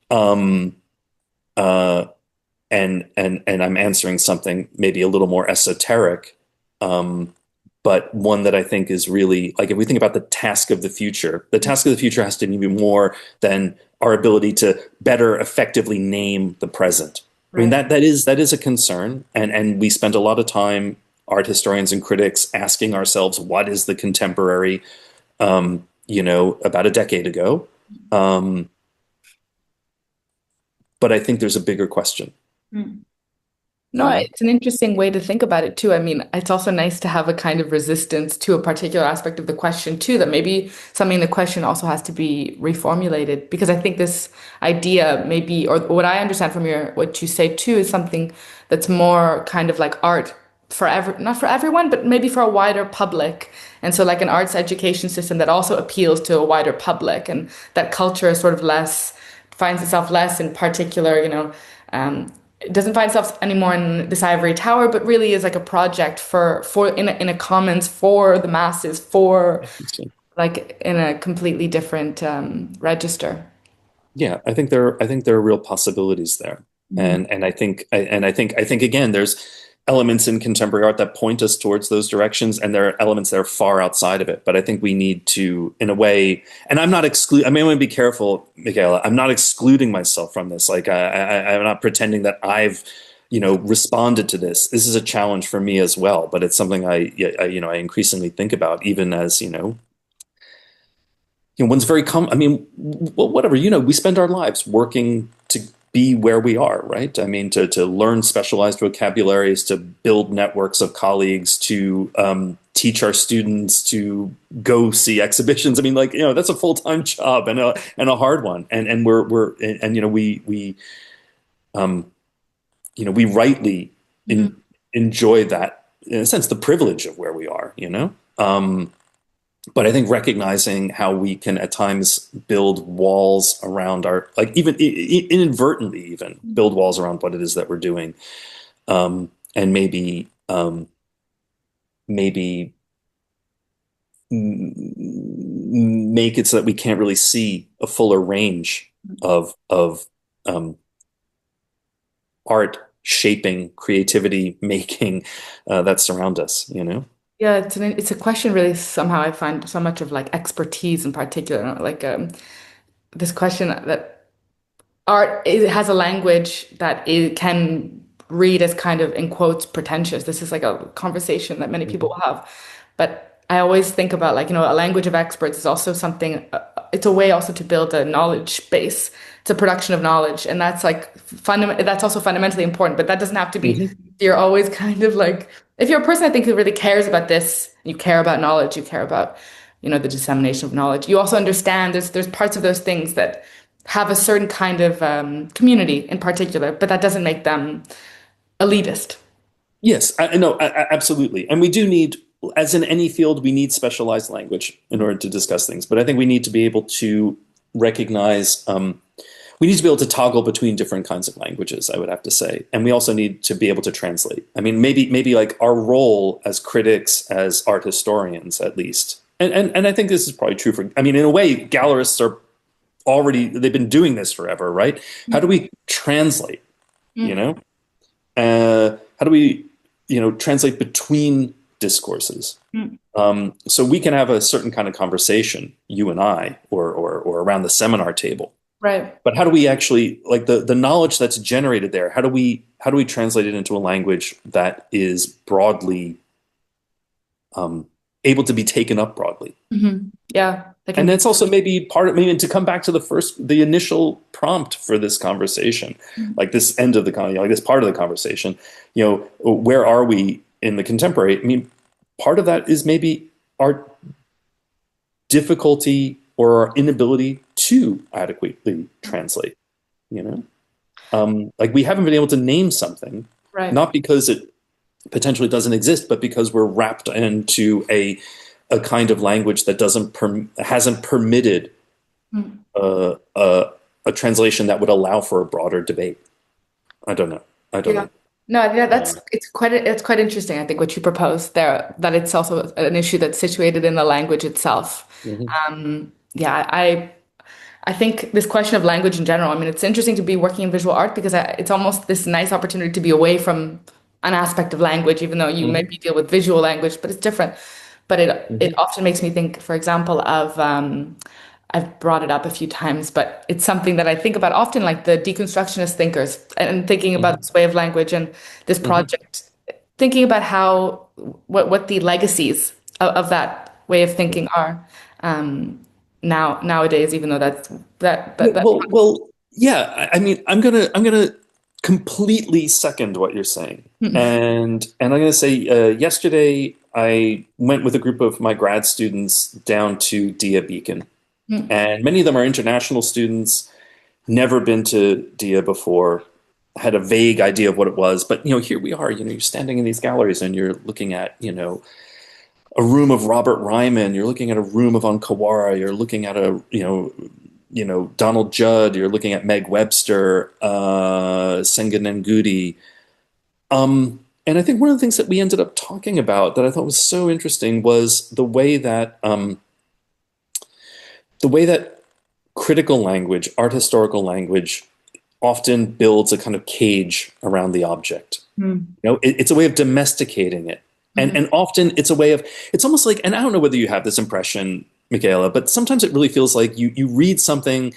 And I'm answering something maybe a little more esoteric, but one that I think is really, like, if we think about the task of the future has to be more than our ability to better effectively name the present. Right. I mean, that is a concern, and we spent a lot of time, art historians and critics, asking ourselves, what is the contemporary, you know, about a decade ago. But I think there's a bigger question. No, it's an interesting way to think about it too. I mean, it's also nice to have a kind of resistance to a particular aspect of the question too, that maybe something in the question also has to be reformulated, because I think this idea maybe, or what I understand from what you say too, is something that's more kind of like art not for everyone, but maybe for a wider public. And so like an arts education system that also appeals to a wider public, and that culture is sort of finds itself less in particular, you know, it doesn't find itself anymore in this ivory tower, but really is like a project in a commons for the masses, for like in a completely different register. Yeah, I think there are real possibilities there, and I think again, there's elements in contemporary art that point us towards those directions, and there are elements that are far outside of it. But I think we need to, in a way, and I'm not I mean, I want to be careful, Micaela. I'm not excluding myself from this. Like, I'm not pretending that I've, you know, responded to this. This is a challenge for me as well, but it's something I increasingly think about, even as, you know, one's very I mean, well, whatever, you know, we spend our lives working to be where we are, right? I mean, to learn specialized vocabularies, to build networks of colleagues, to teach our students, to go see exhibitions. I mean, like, you know, that's a full-time job and a hard one. And you know, we rightly enjoy that, in a sense, the privilege of where we are, you know. But I think recognizing how we can at times build walls around our, like, even inadvertently even build walls around what it is that we're doing, and maybe make it so that we can't really see a fuller range of art shaping, creativity making that surround us, you know. Yeah, it's a question really, somehow I find so much of like expertise in particular, like this question that art has a language that it can read as kind of, in quotes, pretentious. This is like a conversation that many people will have. But I always think about, like, you know, a language of experts is also something, it's a way also to build a knowledge base. It's a production of knowledge. And that's like that's also fundamentally important, but that doesn't have to be, you're always kind of like, if you're a person, I think, who really cares about this, you care about knowledge, you care about, you know, the dissemination of knowledge. You also understand there's parts of those things that have a certain kind of community in particular, but that doesn't make them elitist. Yes, no, absolutely. And we do need, as in any field, we need specialized language in order to discuss things. But I think we need to be able to recognize, we need to be able to toggle between different kinds of languages, I would have to say. And we also need to be able to translate. I mean, maybe like our role as critics, as art historians, at least. And I think this is probably true for, I mean, in a way, gallerists are they've been doing this forever, right? How do we translate, you know? How do we, you know, translate between discourses? So we can have a certain kind of conversation, you and I, or around the seminar table. Right. But how do we actually, like, the knowledge that's generated there, how do we translate it into a language that is broadly able to be taken up broadly? Yeah. And that's also maybe part of, maybe to come back to the initial prompt for this conversation, like this end of the, like this part of the conversation, you know, where are we in the contemporary? I mean, part of that is maybe our difficulty or our inability to adequately translate. you know? Like we haven't been able to name something, Right. not because it potentially doesn't exist, but because we're wrapped into a kind of language that hasn't permitted Mm. a translation that would allow for a broader debate. I don't know. I don't Yeah. know. No, yeah, Uh, it's quite interesting. I think what you propose there, that it's also an issue that's situated in the language itself. mhm, Yeah, I think this question of language in general, I mean, it's interesting to be working in visual art because it's almost this nice opportunity to be away from an aspect of language, even though you mhm, maybe deal with visual language, but it's different. But it mhm, often makes me think, for example, of I've brought it up a few times, but it's something that I think about often, like the deconstructionist thinkers, and thinking about mhm, this way of language and this mhm. project, thinking about how what the legacies of that way of thinking are. Nowadays, even though Yeah, that yeah. I mean, I'm gonna completely second what you're saying, and I'm gonna say yesterday I went with a group of my grad students down to Dia Beacon, and many of them are international students, never been to Dia before, had a vague idea of what it was, but here we are. You're standing in these galleries and you're looking at a room of Robert Ryman. You're looking at a room of Ankawara. You're looking at a Donald Judd. You're looking at Meg Webster, Senga Ngugi. And I think one of the things that we ended up talking about that I thought was so interesting was the way that critical language, art historical language, often builds a kind of cage around the object. Mm. It's a way of domesticating it. And often it's almost like, and I don't know whether you have this impression, Michaela, but sometimes it really feels like you read something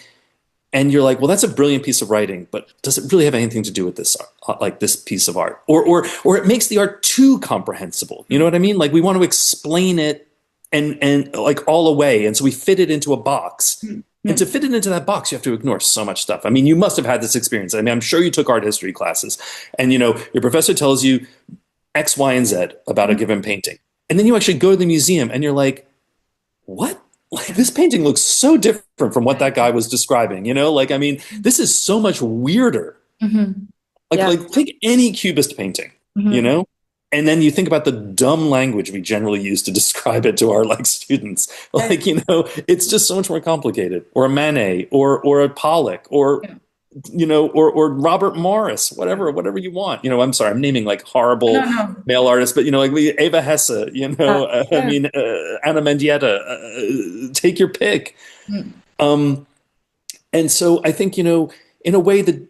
and you're like, well, that's a brilliant piece of writing, but does it really have anything to do with this, like this piece of art? Or it makes the art too comprehensible. You know what I mean? Like we want to explain it and like all away. And so we fit it into a box. And to fit it into that box, you have to ignore so much stuff. I mean, you must have had this experience. I mean, I'm sure you took art history classes, and your professor tells you X, Y, and Z about a given painting. And then you actually go to the museum and you're like, what? Like this painting looks so different from what that guy was describing, Like, I mean, this is so much weirder. Like, Yeah. like take any cubist painting, you Mhm. know? And then you think about the dumb language we generally use to describe it to our students. Yeah. Like, it's just so much more complicated. Or a Manet or a Pollock or Yeah. or Robert Morris, whatever you want. I'm sorry, I'm naming like No, horrible no. male artists, but like Eva Hesse, I Yeah. mean, Anna Mendieta, take your pick. Mm. Um, and so I think, in a way that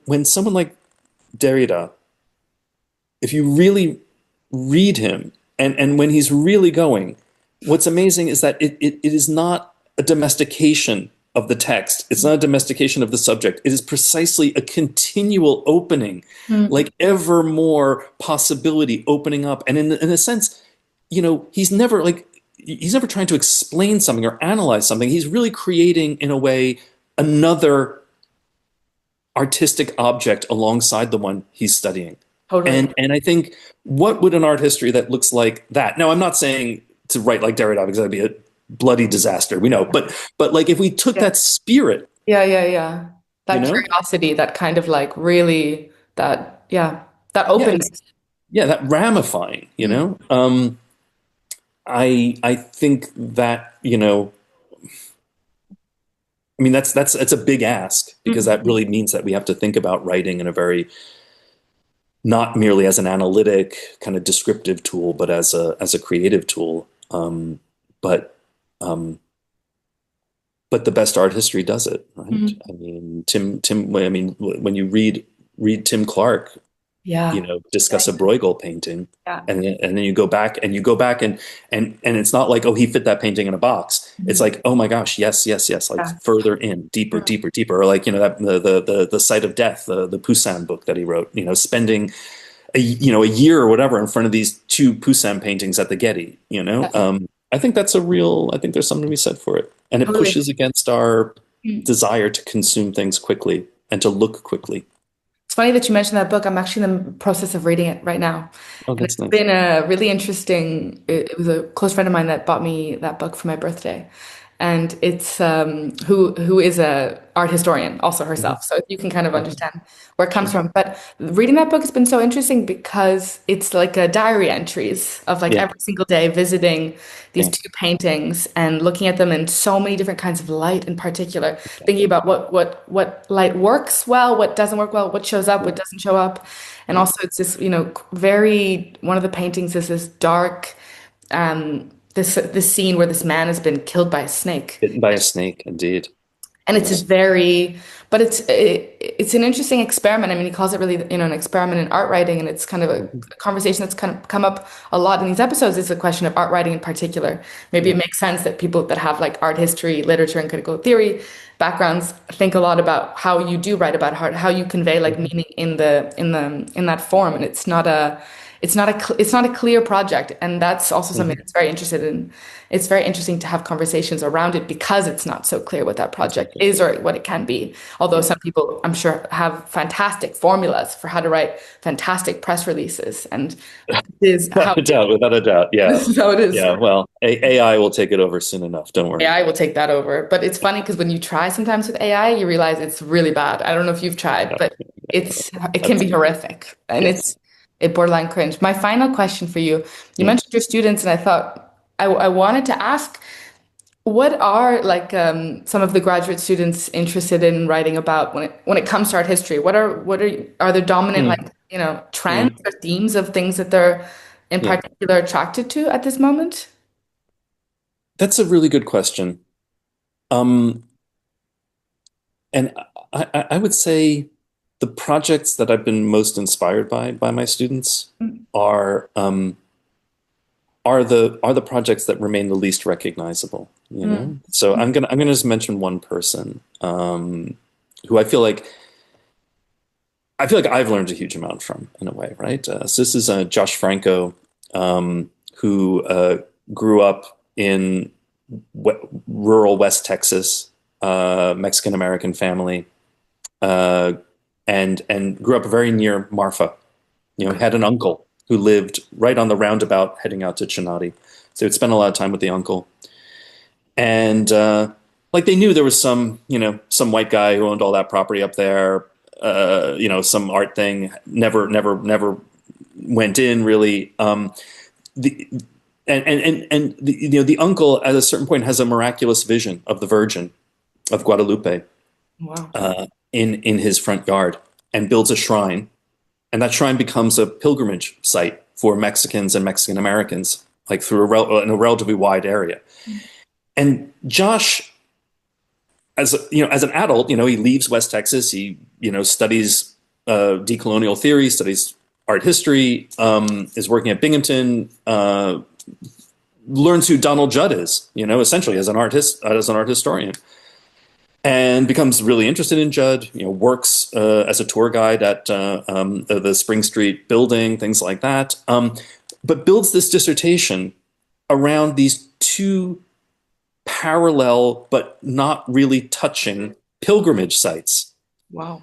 when someone like Derrida, if you really read him and when he's really going, what's amazing is that it is not a domestication of the text. It's not a domestication of the subject. It is precisely a continual opening, Mm. like ever more possibility opening up. And in a sense, he's never trying to explain something or analyze something. He's really creating, in a way, another artistic object alongside the one he's studying. Totally. And I think, what would an art history that looks like that? Now, I'm not saying to write like Derrida because that'd be a bloody disaster. We know, but like if we took Yeah. that spirit, Yeah. you That know, curiosity, that kind of like really that yeah, openness. yeah, that ramifying, Mm. I think that I mean that's a big ask because Mm. that really means that we have to think about writing in a very not merely as an analytic kind of descriptive tool, but as a creative tool. But um, but the best art history does it, right? Mm. I mean, Tim. I mean, when you read Tim Clark, Yeah. discuss a Bruegel painting, Yeah. and then you go back and it's not like, oh, he fit that painting in a box. It's Mhm. like, oh my gosh, yes, like Yeah. further in, deeper, Mm. deeper, deeper. Or like that the Site of Death, the Poussin book that he wrote. Spending a year or whatever in front of these two Poussin paintings at the Getty. Yeah. I think I think there's something to be said for it, and it Totally. pushes against our Mm. desire to consume things quickly and to look quickly. It's funny that you mentioned that book. I'm actually in the process of reading it right now. Oh, And that's it's nice. been a really interesting, it was a close friend of mine that bought me that book for my birthday. and it's who is a art historian also herself. So you can kind of understand where it comes from. But reading that book has been so interesting because it's like a diary entries of like Yeah. every single day visiting these Yeah. two paintings and looking at them in so many different kinds of light in particular, thinking about what light works well, what doesn't work well, what shows up, what doesn't show up. And also it's this, very one of the paintings is this dark this scene where this man has been killed by a snake. Bitten by a snake, indeed. And it's just but it's an interesting experiment. I mean, he calls it really, an experiment in art writing, and it's kind of a conversation that's kind of come up a lot in these episodes. It's a question of art writing in particular. Maybe it makes sense that people that have like art history, literature, and critical theory backgrounds think a lot about how you do write about art, how you convey like meaning in that form, and it's not a clear project, and that's also something that's very interested in. It's very interesting to have conversations around it because it's not so clear what that project is or what it can be. Although some people, I'm sure, have fantastic formulas for how to write fantastic press releases, and this is how Without a doubt, yeah, this is how it is. yeah. Well, AI will take it over soon enough. Don't worry. AI will take that over. But it's funny because when you try sometimes with AI, you realize it's really bad. I don't know if you've tried, but it can be horrific, and it borderline cringe. My final question for you, you mentioned your students, and I thought I wanted to ask, what are like some of the graduate students interested in writing about when it comes to art history? What are there dominant trends or themes of things that they're in particular attracted to at this moment? That's a really good question. And I would say the projects that I've been most inspired by my students are the projects that remain the least recognizable. So I'm gonna just mention one person who I feel like I've learned a huge amount from in a way, right? So this is Josh Franco, who grew up in rural West Texas, Mexican American family, and grew up very near Marfa. Had an uncle who lived right on the roundabout heading out to Chinati. So he'd spend a lot of time with the uncle. And they knew there was some white guy who owned all that property up there, some art thing, never went in really. The uncle at a certain point has a miraculous vision of the Virgin of Guadalupe. Wow. In his front yard, and builds a shrine. And that shrine becomes a pilgrimage site for Mexicans and Mexican Americans, like in a relatively wide area. And Josh, as an adult, he leaves West Texas. He, studies decolonial theory, studies art history, is working at Binghamton, learns who Donald Judd is, essentially as an art historian. And becomes really interested in Judd, works as a tour guide at the Spring Street building, things like that, but builds this dissertation around these two parallel but not really touching pilgrimage sites. Wow.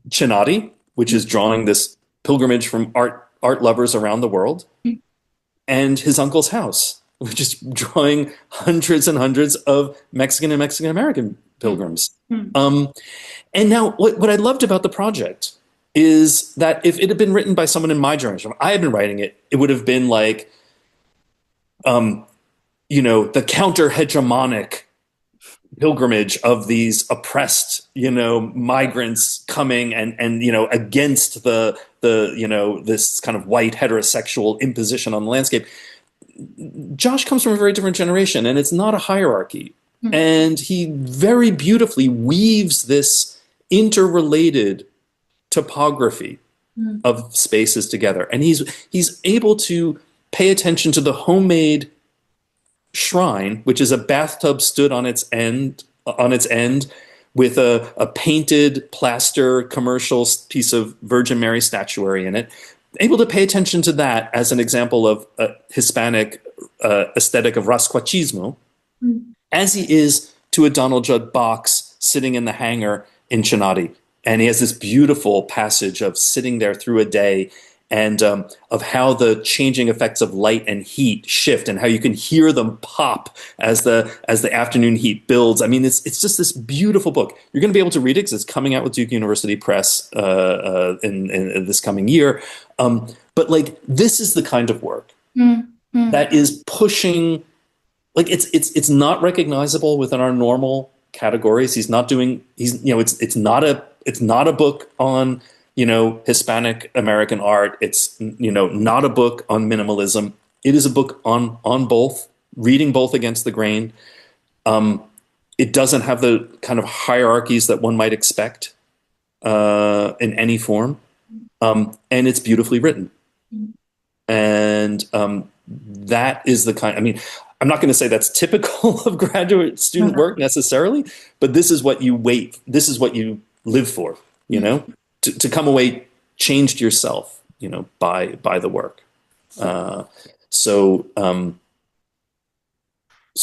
Chinati, which is drawing this pilgrimage from art lovers around the world, and his uncle's house, which is drawing hundreds and hundreds of Mexican and Mexican American pilgrims. And now what I loved about the project is that if it had been written by someone in my generation, if I had been writing it, it would have been like, the counter-hegemonic pilgrimage of these oppressed, migrants coming and against the this kind of white heterosexual imposition on the landscape. Josh comes from a very different generation, and it's not a hierarchy. And he very beautifully weaves this interrelated topography of spaces together. And he's able to pay attention to the homemade shrine, which is a bathtub stood on its end with a painted plaster commercial piece of Virgin Mary statuary in it. Able to pay attention to that as an example of a Hispanic aesthetic of rascuachismo, as he is to a Donald Judd box sitting in the hangar in Chinati. And he has this beautiful passage of sitting there through a day and of how the changing effects of light and heat shift, and how you can hear them pop as the afternoon heat builds. I mean, it's just this beautiful book. You're going to be able to read it because it's coming out with Duke University Press in this coming year. But like, this is the kind of work that is pushing. Like, it's not recognizable within our normal categories. It's not a book on, Hispanic American art. It's, not a book on minimalism. It is a book on both, reading both against the grain. It doesn't have the kind of hierarchies that one might expect in any form. And it's beautifully written. And that is the kind, I mean, I'm not going to say that's typical of graduate student work necessarily, but this is what you live for, to come away changed yourself, by the work. So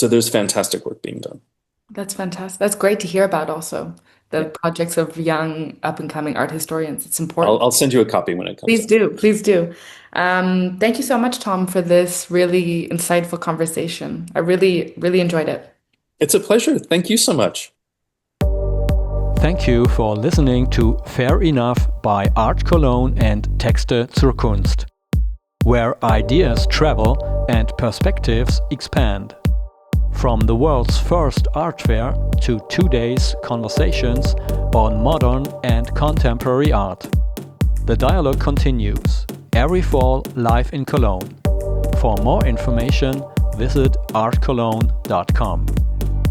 there's fantastic work being done. That's fantastic. That's great to hear about also, the projects of young up-and-coming art historians. It's important. I'll send you a copy when it comes. Please do. Please do. Thank you so much, Tom, for this really insightful conversation. I really, really enjoyed it. It's a pleasure. Thank you so much. Thank you for listening to Fair Enough by Art Cologne and Texte zur Kunst, where ideas travel and perspectives expand. From the world's first art fair to 2 days conversations on modern and contemporary art. The dialogue continues, every fall live in Cologne. For more information, visit artcologne.com.